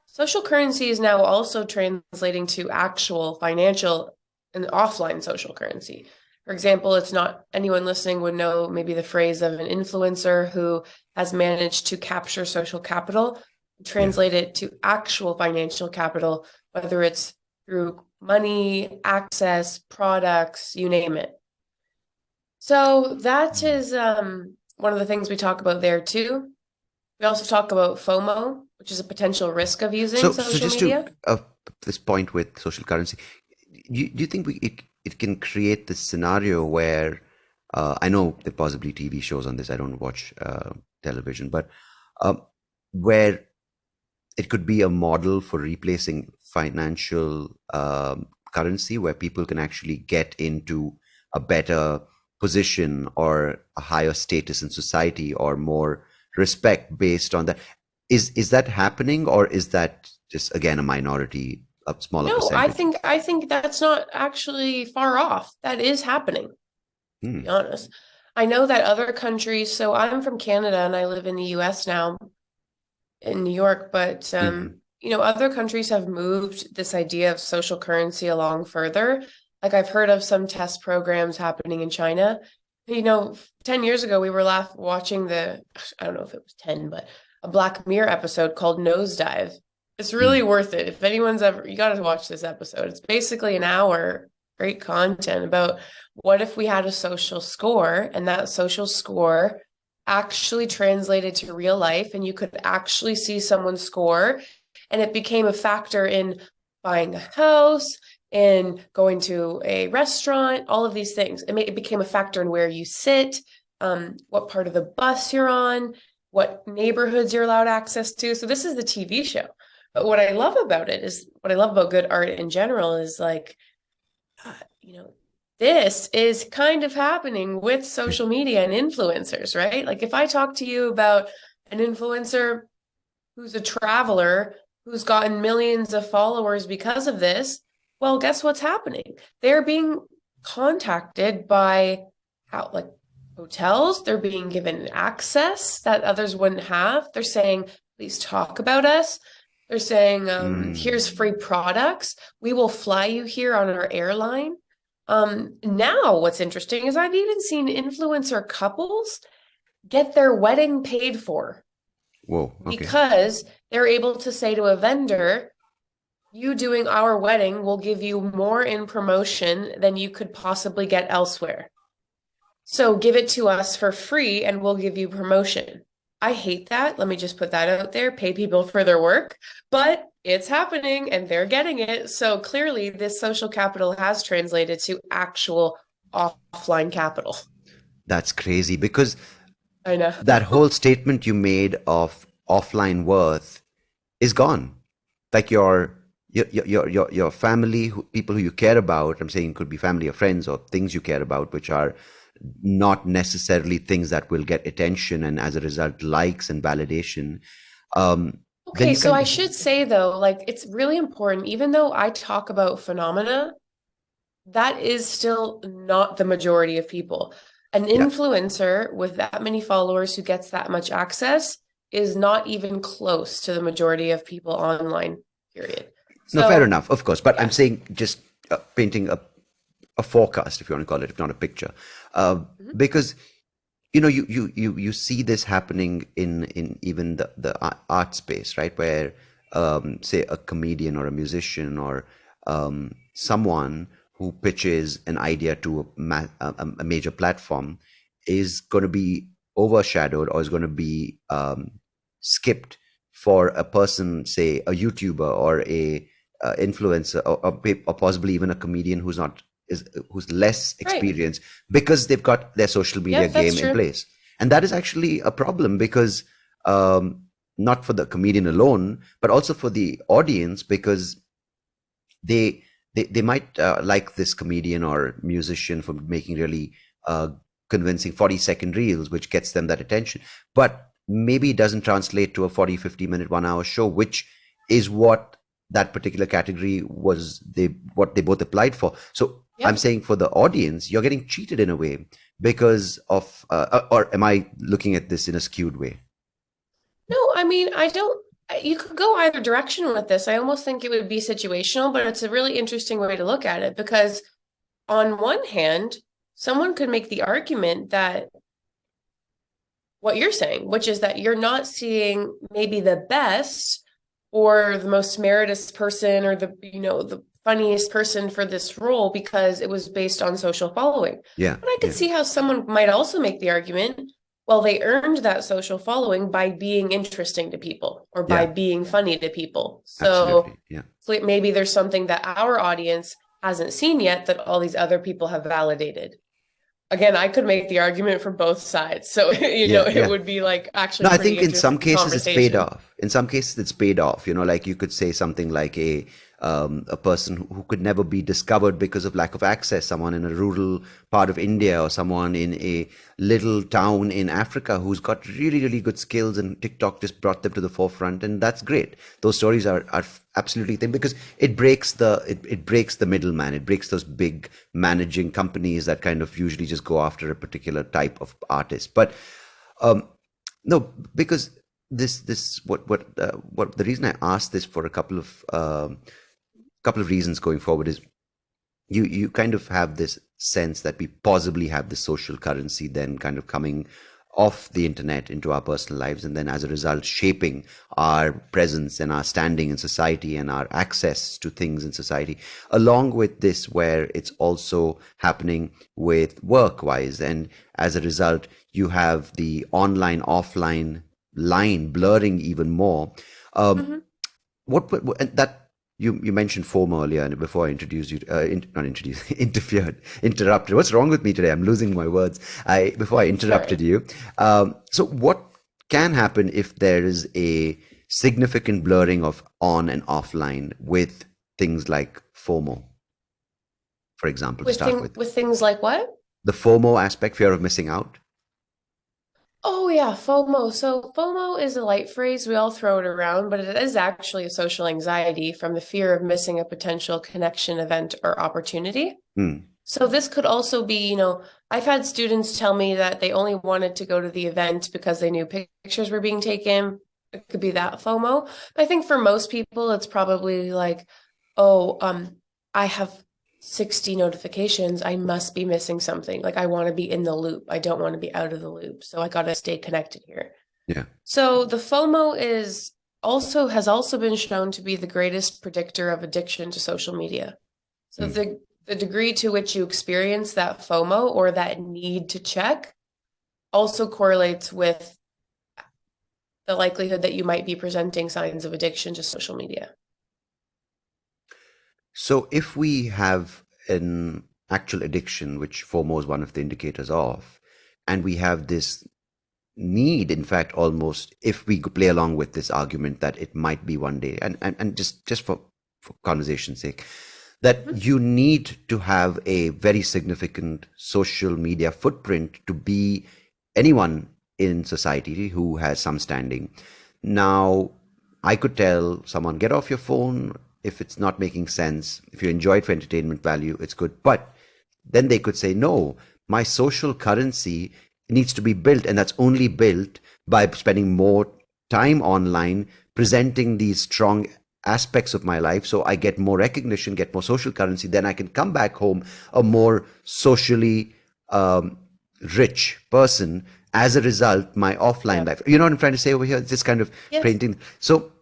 Social currency is now also translating to actual financial and offline social currency. For example, it's not anyone listening would know maybe the phrase of an influencer who has managed to capture social capital, Yeah. translate it to actual financial capital, whether it's through money, access, products, you name it. So that Mm. is one of the things we talk about there too. We also talk about FOMO, which is a potential risk of using So social just to media. this point with social currency, do you think it can create this scenario where I know there possibly TV shows on this. I don't watch television, but uh, where it could be a model for replacing financial currency, where people can actually get into a better position or a higher status in society or more respect based on that. Is that happening, or is that just again a minority, a smaller No, percentage? I think that's not actually far off. That is happening, to be Hmm. honest. I know that other countries, so I'm from Canada and I live in the US now in New York, but Hmm. other countries have moved this idea of social currency along further. Like I've heard of some test programs happening in China. 10 years ago we were watching I don't know if it was 10, but a Black Mirror episode called Nosedive. It's really Mm. worth it. If anyone's ever, you got to watch this episode. It's basically an hour, great content about what if we had a social score and that social score actually translated to real life and you could actually see someone score and it became a factor in buying a house and going to a restaurant, all of these things. It became a factor in where you sit, what part of the bus you're on, what neighborhoods you're allowed access to. So this is the TV show. But what I love about it is what I love about good art in general is like, uh, you know, this is kind of happening with social media and influencers, right? Like if I talk to you about an influencer who's a traveler who's gotten millions of followers because of this, well, guess what's happening? They're being contacted by like hotels, they're being given access that others wouldn't have. They're saying, please talk about us. They're saying, here's Mm. free products. We will fly you here on our airline. Now what's interesting is I've even seen influencer couples get their wedding paid for Whoa. Okay. because they're able to say to a vendor, you doing our wedding will give you more in promotion than you could possibly get elsewhere. So give it to us for free and we'll give you promotion. I hate that. Let me just put that out there. Pay people for their work, but it's happening and they're getting it. So clearly, this social capital has translated to actual offline capital. That's crazy because I know. that whole statement you made of offline worth is gone. Like your family, people who you care about. I'm saying it could be family or friends or things you care about, which are not necessarily things that will get attention and as a result likes and validation. Um, then Okay, you so I can, should say though, like it's really important, even though I talk about phenomena, that is still not the majority of people. An yeah, influencer with that many followers who gets that much access is not even close to the majority of people online, period. No, fair So, enough, of course. But I'm yeah. saying just painting a forecast, if you want to call it, if not a picture, Mhm. because you see this happening in even the art space, right? Where say a comedian or a musician or someone who pitches an idea to a major platform is going to be overshadowed or is going to be skipped for a person, say a YouTuber or a influencer, or possibly even a comedian who's less Right. experienced, because they've got their social media Yep, that's game in true. place. And that is actually a problem because um, not for the comedian alone, but also for the audience, because they they might like this comedian or musician for making really convincing 40-second reels, which gets them that attention. But maybe it doesn't translate to a 40, 50-minute, 1 hour show, which is what that particular category was, what they both applied for. So I'm Yep. saying for the audience, you're getting cheated in a way because of, or am I looking at this in a skewed way? No, I mean, I don't, you could go either direction with this. I almost think it would be situational, but it's a really interesting way to look at it because, on one hand, someone could make the argument that what you're saying, which is that you're not seeing maybe the best or the most meritorious person or the funniest person for this role because it was based on social following. Yeah, But I could yeah, see how someone might also make the argument, well, they earned that social following by being interesting to people or by yeah, being funny to people. So absolutely. Yeah. maybe there's something that our audience hasn't seen yet that all these other people have validated. Again, I could make the argument for both sides. So, Yeah, it yeah. would be like No, actually I pretty think in some interesting cases it's paid conversation. off. In some cases it's paid off. Like you could say something like a person who could never be discovered because of lack of access, someone in a rural part of India or someone in a little town in Africa who's got really, really good skills, and TikTok just brought them to the forefront, and that's great. Those stories are absolutely thing, because it breaks the middleman. It breaks those big managing companies that kind of usually just go after a particular type of artist. But um, no, because this what the reason I asked this for a couple of reasons going forward is you kind of have this sense that we possibly have this social currency then kind of coming off the internet into our personal lives, and then as a result shaping our presence and our standing in society and our access to things in society. Along with this, where it's also happening with work wise, and as a result you have the online offline line blurring even more. um, Mm-hmm. and that you mentioned FOMO earlier, and before I introduced you, not introduced, interrupted. What's wrong with me today? I'm losing my words. I Before I interrupted Sorry. you. So what can happen if there is a significant blurring of on and offline with things like FOMO, for example, to start with? With things like what? The FOMO aspect, fear of missing out. Oh yeah, FOMO. So FOMO is a light phrase. We all throw it around, but it is actually a social anxiety from the fear of missing a potential connection, event, or opportunity. Hmm. So this could also be, I've had students tell me that they only wanted to go to the event because they knew pictures were being taken. It could be that FOMO. But I think for most people, it's probably like, oh, I have 60 notifications. I must be missing something. Like I want to be in the loop. I don't want to be out of the loop. So I got to stay connected here. Yeah. So the FOMO has also been shown to be the greatest predictor of addiction to social media. So Hmm. the degree to which you experience that FOMO or that need to check also correlates with the likelihood that you might be presenting signs of addiction to social media. So if we have an actual addiction, which FOMO is one of the indicators of, and we have this need, in fact, almost, if we play along with this argument that it might be one day, and just for conversation's sake, that Mhm. you need to have a very significant social media footprint to be anyone in society who has some standing. Now, I could tell someone, get off your phone if it's not making sense. If you enjoy it for entertainment value, it's good. But then they could say, no, my social currency needs to be built, and that's only built by spending more time online presenting these strong aspects of my life, so I get more recognition, get more social currency, then I can come back home a more socially rich person as a result. My offline Yeah. life, you know what I'm trying to say over here, this kind of Yes. painting. So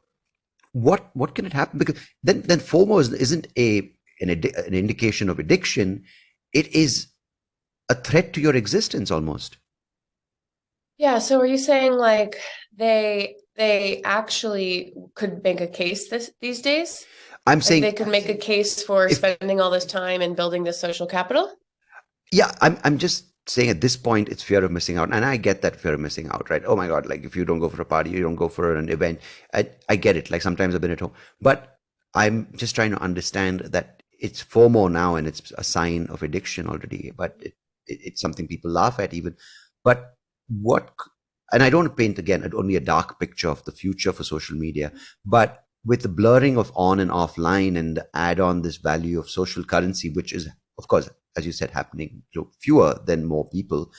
what can it happen? Because then FOMO isn't an indication of addiction. It is a threat to your existence almost. Yeah, so are you saying like they actually could make a case these days? I'm Like they saying could make a case for if spending all this time and building this social capital? yeah, I'm just saying at this point it's fear of missing out, and I get that fear of missing out, right? Oh my God, like if you don't go for a party, you don't go for an event. I get it. Like sometimes I've been at home, but I'm just trying to understand that it's FOMO now, and it's a sign of addiction already. But it's something people laugh at even. But what? And I don't paint again only a dark picture of the future for social media, but with the blurring of on and offline and add on this value of social currency, which is of course, as you said, happening to fewer than more people.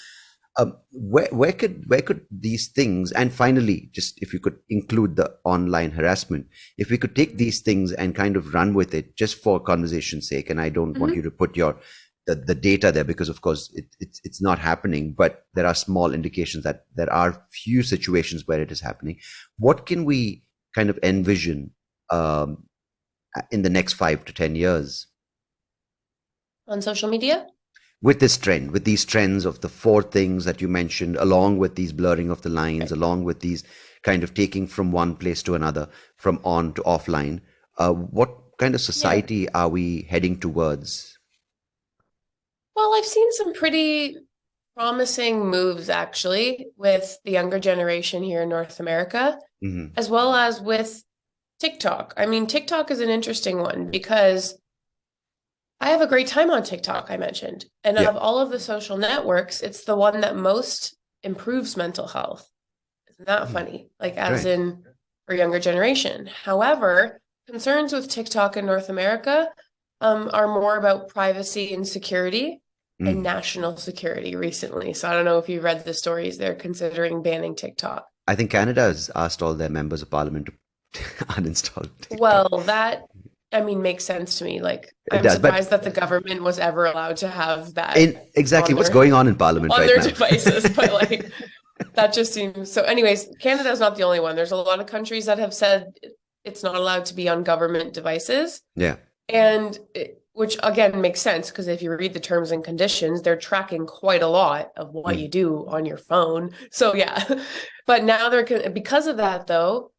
Where could these things, and finally, just if you could include the online harassment, if we could take these things and kind of run with it just for conversation's sake, and I don't want you Hmm. to put the data there because of course it's not happening, but there are small indications that there are few situations where it is happening. What can we kind of envision um, in the next 5 to 10 years On social media? with this trend, with these trends of the four things that you mentioned, along with these blurring of the lines, Right. along with these kind of taking from one place to another, from on to offline? What kind of Yeah. society are we heading towards? Well, I've seen some pretty promising moves actually with the younger generation here in North America, Hmm. as well as with TikTok. I mean, TikTok is an interesting one because I have a great time on TikTok, I mentioned. And Yeah. of all of the social networks, it's the one that most improves mental health. Isn't that Hmm. funny? Like, as Right. in for younger generation. However, concerns with TikTok in North America are more about privacy and security and Mm. national security recently. So I don't know if you read the stories. They're considering banning TikTok. I think Canada has asked all their members of parliament to uninstall TikTok. Well, that, I mean, makes sense to me. Like, It I'm does, but surprised that the government was ever allowed to have that in exactly on what's their going on in parliament on right their now? devices, but like that just seems so. Anyways, Canada's not the only one. There's a lot of countries that have said it's not allowed to be on government devices, Yeah. and which again makes sense because if you read the terms and conditions, they're tracking quite a lot of what Mm. you do on your phone. So yeah, but now they're because of that though.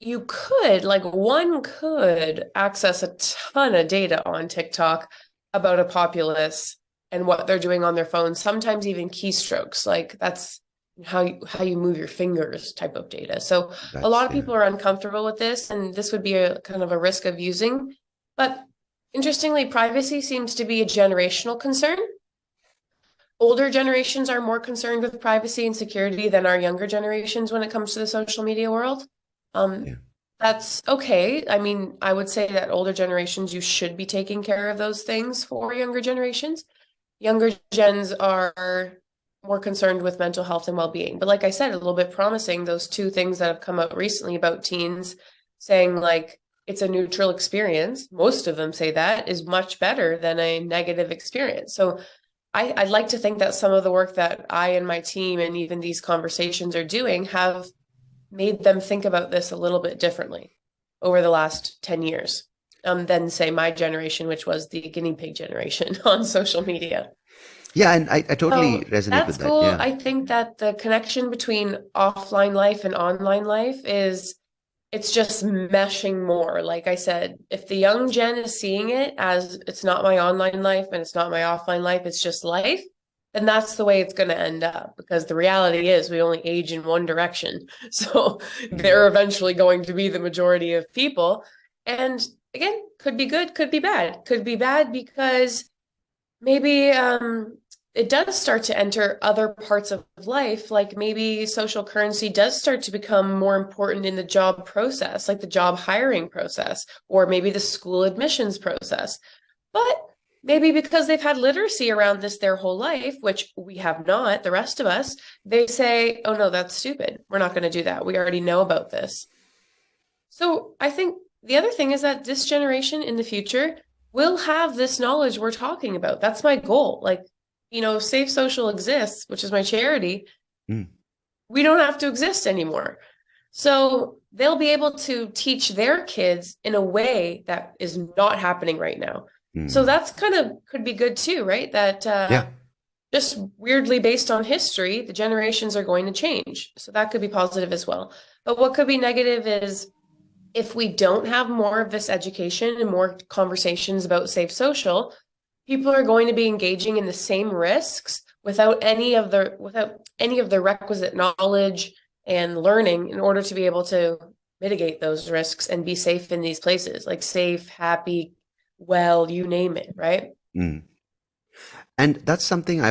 You could like one could access a ton of data on TikTok about a populace and what they're doing on their phones, sometimes even keystrokes. Like that's how you move your fingers type of data. So a lot That's of yeah. people are uncomfortable with this, and this would be a kind of a risk of using. But interestingly, privacy seems to be a generational concern. Older generations are more concerned with privacy and security than our younger generations when it comes to the social media world. Yeah. Um, that's okay. I mean, I would say that older generations, you should be taking care of those things for younger generations. Younger gens are more concerned with mental health and well-being. But like I said, a little bit promising, those two things that have come out recently about teens saying like it's a neutral experience. Most of them say that is much better than a negative experience. So I'd like to think that some of the work that I and my team and even these conversations are doing have made them think about this a little bit differently over the last 10 years than, say, my generation, which was the guinea pig generation on social media. Yeah, and I totally So resonate that's with that. cool. Yeah. I think that the connection between offline life and online life is it's just meshing more. Like I said, if the young gen is seeing it as it's not my online life and it's not my offline life, it's just life, then that's the way it's going to end up. Because the reality is we only age in one direction. So Mm. they're eventually going to be the majority of people. And again, could be good, could be bad. Could be bad because maybe it does start to enter other parts of life, like maybe social currency does start to become more important in the job process, like the job hiring process, or maybe the school admissions process. But maybe because they've had literacy around this their whole life, which we have not, the rest of us, they say, oh no, that's stupid. We're not going to do that. We already know about this. So I think the other thing is that this generation in the future will have this knowledge we're talking about. That's my goal. Like, Safe Social exists, which is my charity. Mm, We don't have to exist anymore. So they'll be able to teach their kids in a way that is not happening right now. So mm. that's kind of could be good too, right? That Yeah. just weirdly based on history, the generations are going to change. So that could be positive as well. But what could be negative is if we don't have more of this education and more conversations about safe social, people are going to be engaging in the same risks without any of the requisite knowledge and learning in order to be able to mitigate those risks and be safe in these places, like safe, happy, well, you name it, right? Mm. And that's something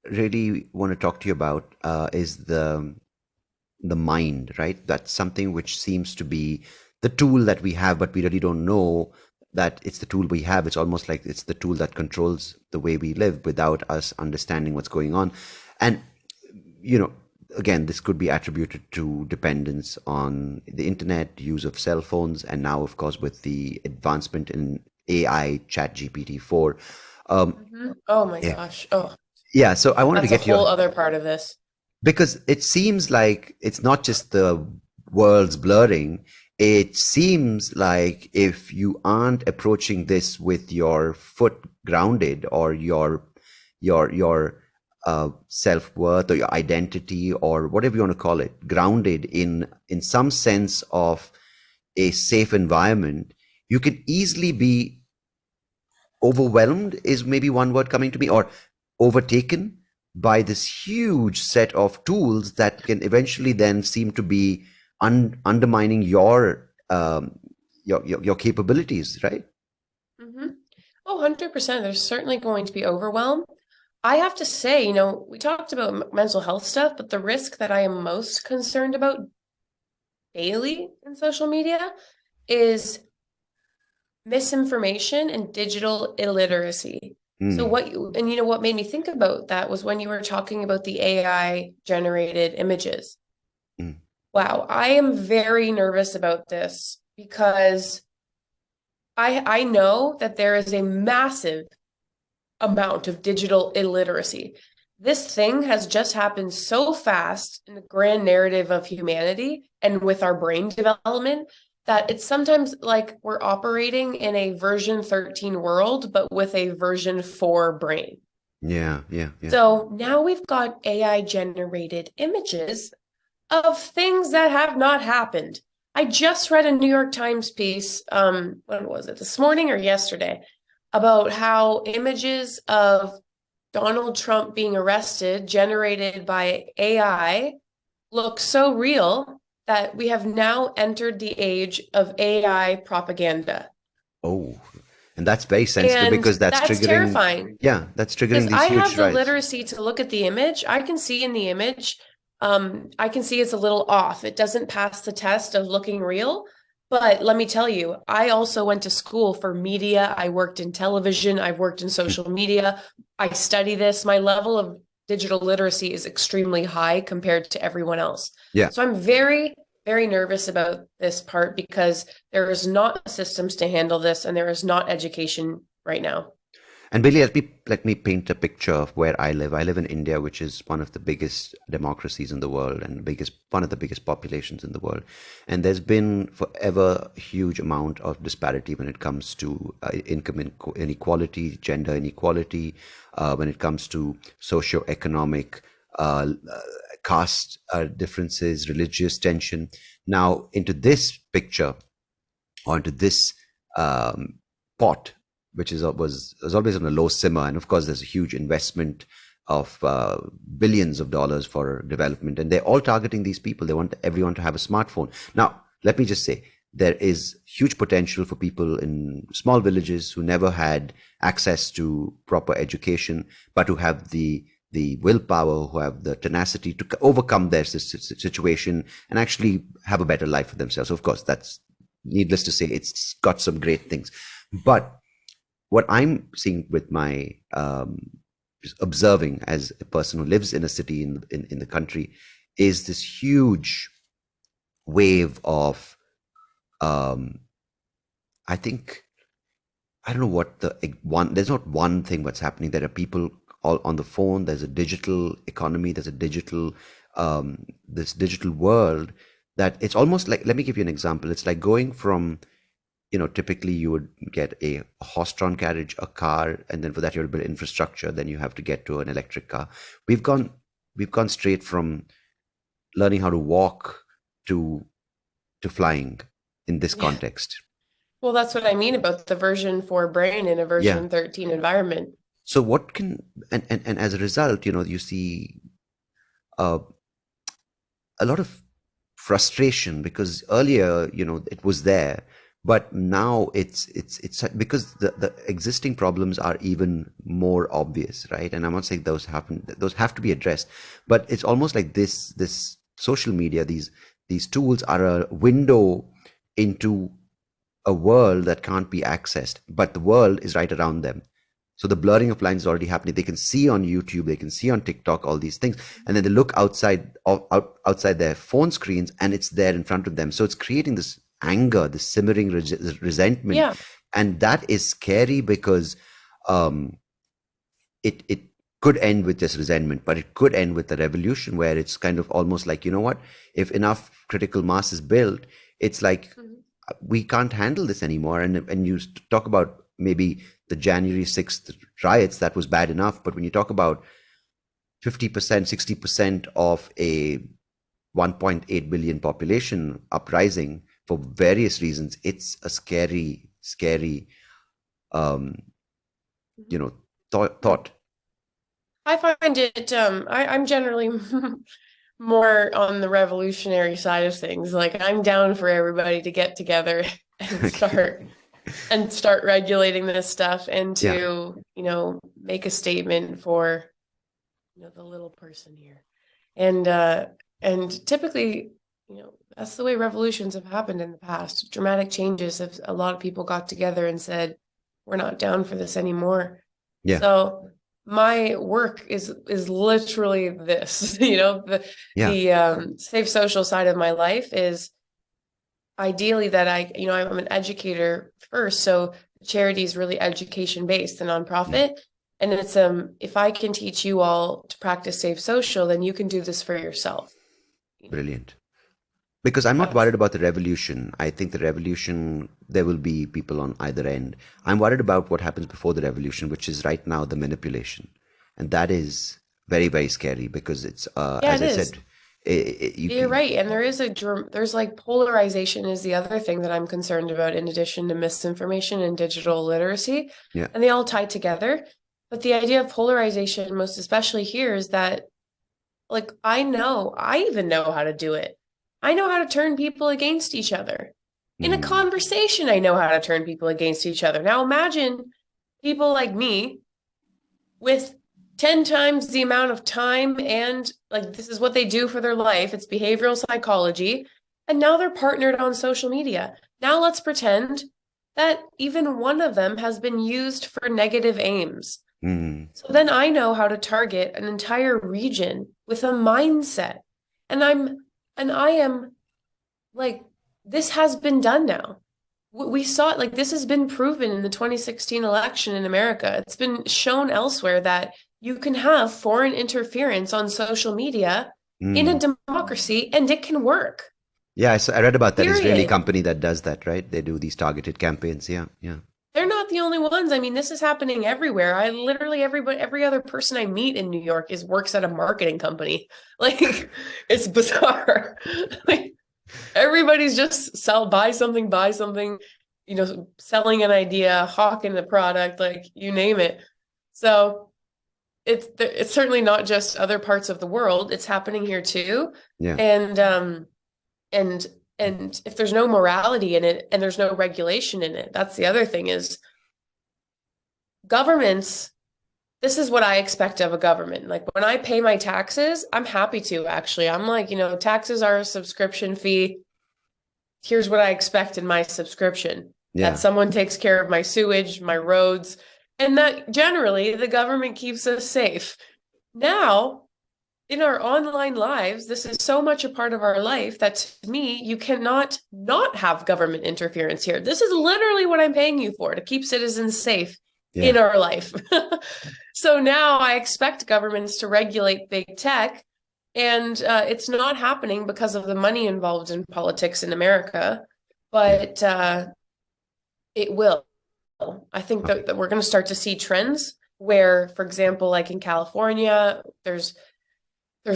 really want to talk to you about, is the mind, right? That's something which seems to be the tool that we have, but we really don't know that it's the tool we have. It's almost like it's the tool that controls the way we live without us understanding what's going on. And, you know, again, this could be attributed to dependence on the internet, use of cell phones, and now, of course, with the advancement in AI, Chat GPT-4. Oh my Yeah. gosh. Oh, Yeah. So I wanted to that's a get your, whole other part of this. because it seems like it's not just the worlds blurring. It seems like if you aren't approaching this with your foot grounded, or your self-worth or your identity or whatever you want to call it, grounded in some sense of a safe environment, you could easily be overwhelmed, is maybe one word coming to me, or overtaken by this huge set of tools that can eventually then seem to be undermining your capabilities, right? Mm-hmm. Oh, 100%. There's certainly going to be overwhelm. I have to say, we talked about mental health stuff, but the risk that I am most concerned about daily in social media is misinformation and digital illiteracy. So Mm, what made me think about that was when you were talking about the AI generated images. mm, Wow, I am very nervous about this because I know that there is a massive amount of digital illiteracy. This thing has just happened so fast in the grand narrative of humanity and with our brain development that it's sometimes like we're operating in a version 13 world, but with a version 4 brain. yeah, yeah, yeah. So now we've got AI generated images of things that have not happened. I just read a New York Times piece, when was it, this morning or yesterday, about how images of Donald Trump being arrested generated by AI look so real that we have now entered the age of AI propaganda. Oh, and that's very sensitive And because that's that's triggering, terrifying yeah, that's because triggering these I huge have the riots. literacy to look at the image. I can see in the image, I can see it's a little off. It doesn't pass the test of looking real. But let me tell you, I also went to school for media. I worked in television. I've worked in social media. I study this. My level of digital literacy is extremely high compared to everyone else. Yeah. So I'm very, very nervous about this part because there is not systems to handle this and there is not education right now. And Billy, let me paint a picture of where I live. I live in India, which is one of the biggest democracies in the world and one of the biggest populations in the world. And there's been forever a huge amount of disparity when it comes to income inequality, gender inequality, when it comes to socioeconomic caste differences, religious tension. Now, into this picture, or into this pot, which was always on a low simmer. And of course, there's a huge investment of billions of dollars for development, and they're all targeting these people. They want everyone to have a smartphone. Now, let me just say, there is huge potential for people in small villages who never had access to proper education, but who have the willpower, who have the tenacity to overcome their situation and actually have a better life for themselves. Of course, that's needless to say, it's got some great things. But what I'm seeing with my just observing as a person who lives in a city in the country is this huge wave of I think I don't know what there's not one thing what's happening. There are people all on the phone. There's a digital economy. There's a digital, this digital world that it's almost like, let me give you an example. It's like going from, typically you would get a horse-drawn carriage, a car, and then for that you have to build infrastructure. Then you have to get to an electric car. We've gone straight from learning how to walk to flying in this Yeah. context. Well, that's what I mean about the version 4 brain in a Yeah. version 13 environment. So what can and as a result, you see uh, a lot of frustration because earlier, it was there, but now it's because the existing problems are even more obvious, right? And I'm not saying those have to be addressed, but it's almost like this social media, these tools are a window into a world that can't be accessed, but the world is right around them. So the blurring of lines is already happening. They can see on YouTube, they can see on TikTok, all these things, and then they look outside their phone screens, and it's there in front of them. So it's creating this anger, this simmering resentment, Yeah. and that is scary because it could end with this resentment, but it could end with a revolution where it's kind of almost like, what, if enough critical mass is built, it's like we can't handle this anymore. And you talk about maybe the January 6th riots, that was bad enough. But when you talk about 50%, 60% of a 1.8 billion population uprising for various reasons, it's a scary, scary, thought. I find it, I'm generally more on the revolutionary side of things. Like I'm down for everybody to get together and start regulating this stuff and to, make a statement for, the little person here. And typically, that's the way revolutions have happened in the past. Dramatic changes have a lot of people got together and said, we're not down for this anymore. Yeah. So my work is literally this, the safe social side of my life is ideally that I'm an educator first. So charity is really education based, the nonprofit. And it's if I can teach you all to practice safe social, then you can do this for yourself. Brilliant. Because I'm not worried about the revolution. I think the revolution, there will be people on either end. I'm worried about what happens before the revolution, which is right now the manipulation. And that is very, very scary because it's, as I said, you're right. And there's like polarization is the other thing that I'm concerned about in addition to misinformation and digital literacy. Yeah. And they all tie together. But the idea of polarization, most especially here, is that like I even know how to do it. I know how to turn people against each other. In a conversation, I know how to turn people against each other. Now imagine people like me with 10 times the amount of time and like this is what they do for their life. It's behavioral psychology. And now they're partnered on social media. Now let's pretend that even one of them has been used for negative aims. So then I know how to target an entire region with a mindset. And I am like, this has been done now. We saw it, like this has been proven in the 2016 election in America. It's been shown elsewhere that you can have foreign interference on social media in a democracy and it can work. Yeah, I read about that Israeli company that does that, right? They do these targeted campaigns. Yeah, yeah. They're not the only ones. I mean, this is happening everywhere. I literally every other person I meet in New York works at a marketing company. Like, it's bizarre. Like, everybody's just buy something, selling an idea, hawking the product, like you name it. So it's certainly not just other parts of the world. It's happening here too. Yeah. And if there's no morality in it and there's no regulation in it, that's the other thing is governments. This is what I expect of a government. Like when I pay my taxes, I'm happy to actually. I'm like, taxes are a subscription fee. Here's what I expect in my subscription. that Yeah. someone takes care of my sewage, my roads, and that generally the government keeps us safe. Now, in our online lives, this is so much a part of our life that to me, you cannot not have government interference here. This is literally what I'm paying you for, to keep citizens safe Yeah. in our life. So now I expect governments to regulate big tech, and it's not happening because of the money involved in politics in America, Yeah. but it will. I think Okay. that we're going to start to see trends where, for example, like in California, there's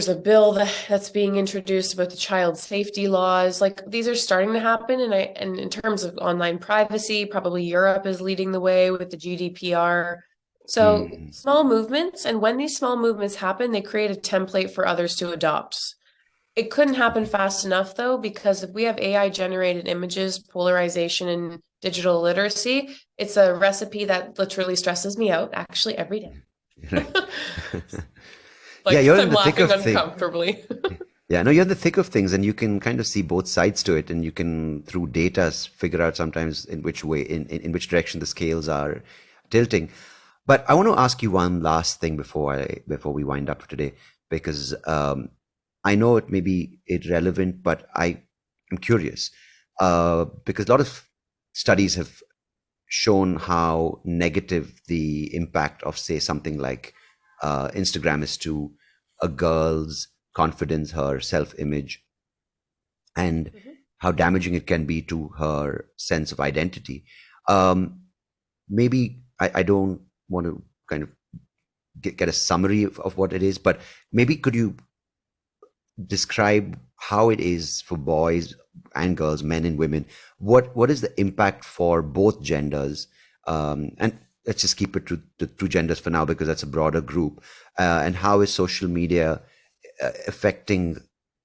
a bill that's being introduced about the child safety laws. Like these are starting to happen, and in terms of online privacy, probably Europe is leading the way with the GDPR. So Mm. small movements, and when these small movements happen, they create a template for others to adopt. It couldn't happen fast enough though, because if we have AI generated images, polarization, and digital literacy, it's a recipe that literally stresses me out actually every day. Right. Yeah, Like you're in I'm the thick laughing of things. uncomfortably. Yeah, no, you're in the thick of things, and you can kind of see both sides to it, and you can, through data, figure out sometimes in which way, in which direction the scales are tilting. But I want to ask you one last thing before we wind up for today, because I know it may be irrelevant, but I am curious because a lot of studies have shown how negative the impact of, say, something like Instagram is to a girl's confidence, her self-image, and Mhm. how damaging it can be to her sense of identity. Um, Maybe I don't want to kind of get a summary of what it is, but maybe could you describe how it is for boys and girls, men and women? What is the impact for both genders? And let's just keep it to the two genders for now because that's a broader group. And how is social media affecting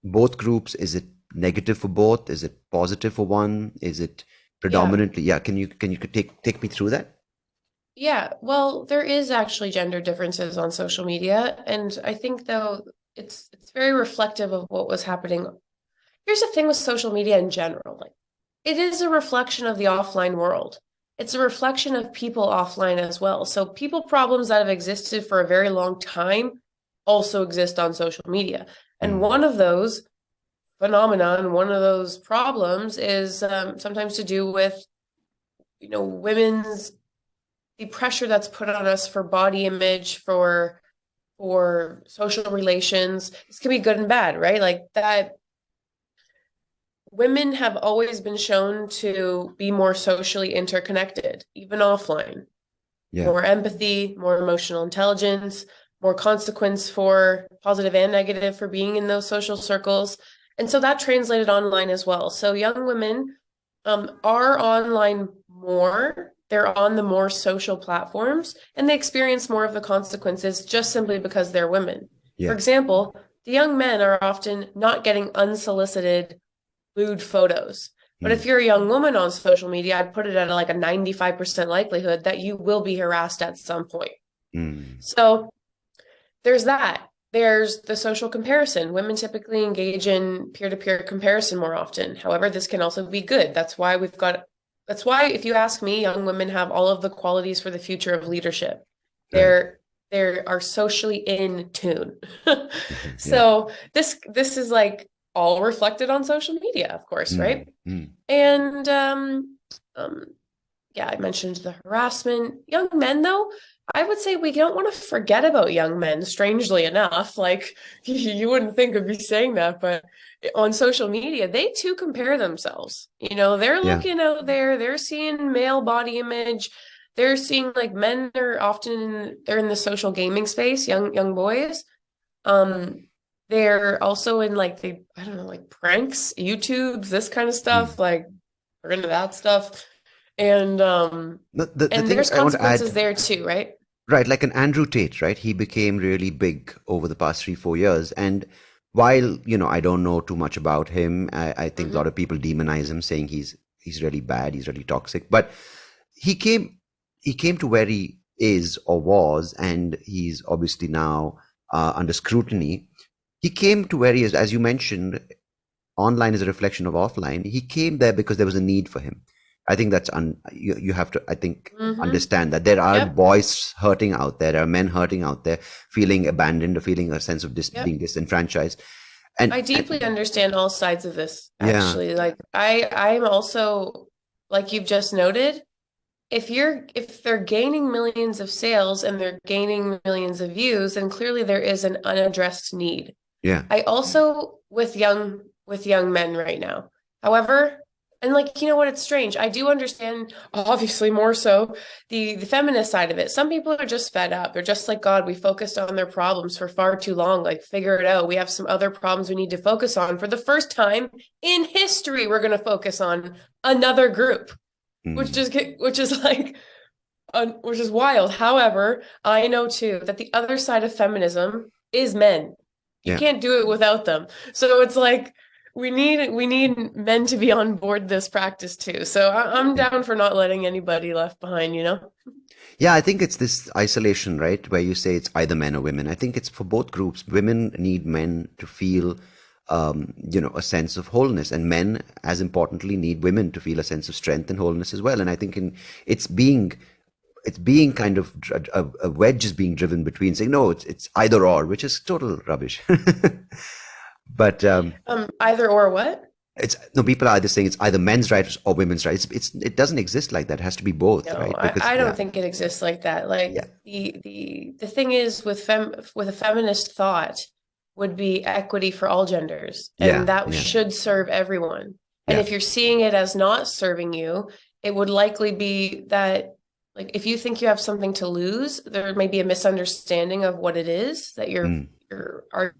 both groups? Is it negative for both? Is it positive for one? Is it Yeah. predominantly? Yeah, can you take me through that? Yeah. Well, there is actually gender differences on social media, and I think though it's very reflective of what was happening. Here's the thing with social media in general. Like it is a reflection of the offline world. It's a reflection of people offline as well. So people problems that have existed for a very long time also exist on social media. And Mm, one of those phenomenon, one of those problems is sometimes to do with, women's the pressure that's put on us for body image, for social relations. This can be good and bad, right? Like that women have always been shown to be more socially interconnected, even offline. yeah, More empathy, more emotional intelligence, more consequence for positive and negative for being in those social circles. And so that translated online as well. So young women are online more. They're on the more social platforms and they experience more of the consequences just simply because they're women. For yeah. example, the young men are often not getting unsolicited lewd photos. But if Mm, you're a young woman on social media, I'd put it at like a 95% likelihood that you will be harassed at some point. mm, So there's that. There's the social comparison. Women typically engage in peer-to-peer comparison more often. However, this can also be good. That's why if you ask me, young women have all of the qualities for the future of leadership. right. They're they are socially in tune. Yeah. So this is like all reflected on social media, of course, Mm, right? mm, And um, yeah, I mentioned the harassment. Young men, though, I would say we don't want to forget about young men, strangely enough. Like, you wouldn't think of me saying that, but on social media, they too compare themselves. They're yeah. looking out there, they're seeing male body image. They're seeing like men are often they're in the social gaming space, young boys. Um, they're also in like I don't know, like pranks, YouTubes, this kind of Mm. stuff. Like we're into that stuff. And The and thing there's I want to consequences add, there too, right? right, like an Andrew Tate, right? He became really big over the past 3, 4 years. And while, I don't know too much about him, I think a lot Hmm. of people demonize him, saying he's really bad, he's really toxic. But he came he came to where he is or was, and he's obviously now under scrutiny. He came to where he is, as you mentioned, online is a reflection of offline. He came there because there was a need for him. I think that's you have to, I think, Mm-hmm. understand that there are Yep. boys hurting out there are men hurting out there, feeling abandoned or feeling a sense of Yep. being disenfranchised. And, I deeply understand all sides of this, yeah, actually. Like I'm also, like you've just noted, if they're gaining millions of sales and they're gaining millions of views, then clearly there is an unaddressed need. yeah, I also with young men right now. However, and like you know what, it's strange. I do understand, obviously more so the feminist side of it. Some people are just fed up. They're just like, God, we focused on their problems for far too long. Like, figure it out. We have some other problems we need to focus on. For the first time in history, we're going to focus on another group, mm, which is like which is wild. However, I know too that the other side of feminism is men. You yeah. can't do it without them. So it's like we need men to be on board this practice too. So I'm Yeah. down for not letting anybody left behind, you know? Yeah, I think it's this isolation, right? Where you say it's either men or women. I think it's for both groups. Women need men to feel, a sense of wholeness, and men, as importantly, need women to feel a sense of strength and wholeness as well. And I think it's being, it's being kind of a wedge is being driven between saying no, it's either or, which is total rubbish. But Either or what? it's no, people are either saying it's either men's rights or women's rights. It doesn't exist like that. It has to be both, No, right? Because I yeah, don't think it exists like that. yeah, Like the thing is with a feminist thought would be equity for all genders, and yeah, that yeah, should serve everyone. And yeah. if you're seeing it as not serving you, it would likely be that like if you think you have something to lose, there may be a misunderstanding of what it is that Mm. you're are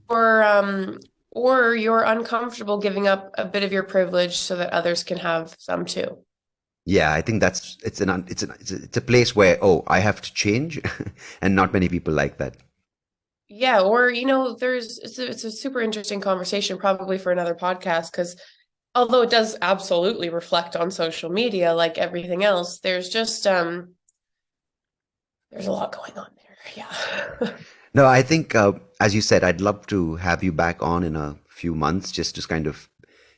or or you're uncomfortable giving up a bit of your privilege so that others can have some too. Yeah, I think that's it's a place where, oh, I have to change, and not many people like that. Yeah, or you know, it's a super interesting conversation probably for another podcast because although it does absolutely reflect on social media like everything else, there's a lot going on there. Yeah. No, I think, as you said, I'd love to have you back on in a few months just to kind of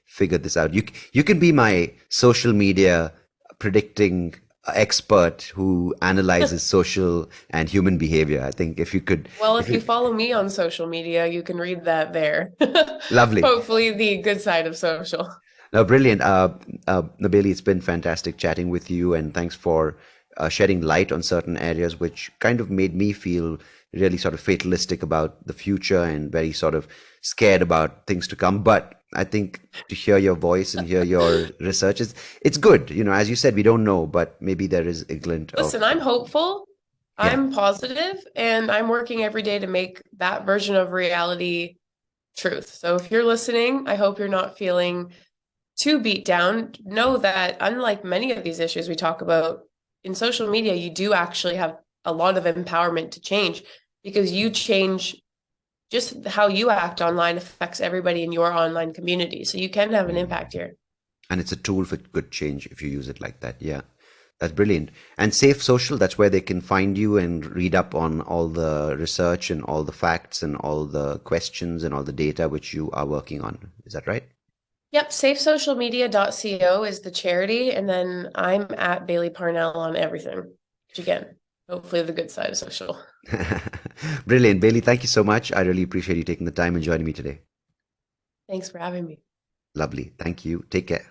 figure this out. You can be my social media predicting expert who analyzes social and human behavior. I think if you could, Well, if if you you, follow me on social media, you can read that there. lovely. Hopefully the good side of social. No, brilliant. Nabili, it's been fantastic chatting with you, and thanks for shedding light on certain areas which kind of made me feel really sort of fatalistic about the future and very sort of scared about things to come. But I think to hear your voice and hear your research is it's good. You know, as you said, we don't know, but maybe there is a glint Listen, of I'm hopeful, yeah, I'm positive, and I'm working every day to make that version of reality truth. So if you're listening, I hope you're not feeling too beat down. Know that unlike many of these issues we talk about in social media, you do actually have a lot of empowerment to change because you change just how you act online affects everybody in your online community. So you can have an impact here. and it's a tool for good change if you use it like that. Yeah. That's brilliant. And Safe Social, that's where they can find you and read up on all the research and all the facts and all the questions and all the data which you are working on. Is that right? Yep, safesocialmedia.co is the charity, and then I'm at Bailey Parnell on everything. Which again, hopefully the good side of social. Brilliant. Bailey, thank you so much. I really appreciate you taking the time and joining me today. Thanks for having me. Lovely. Thank you. Take care.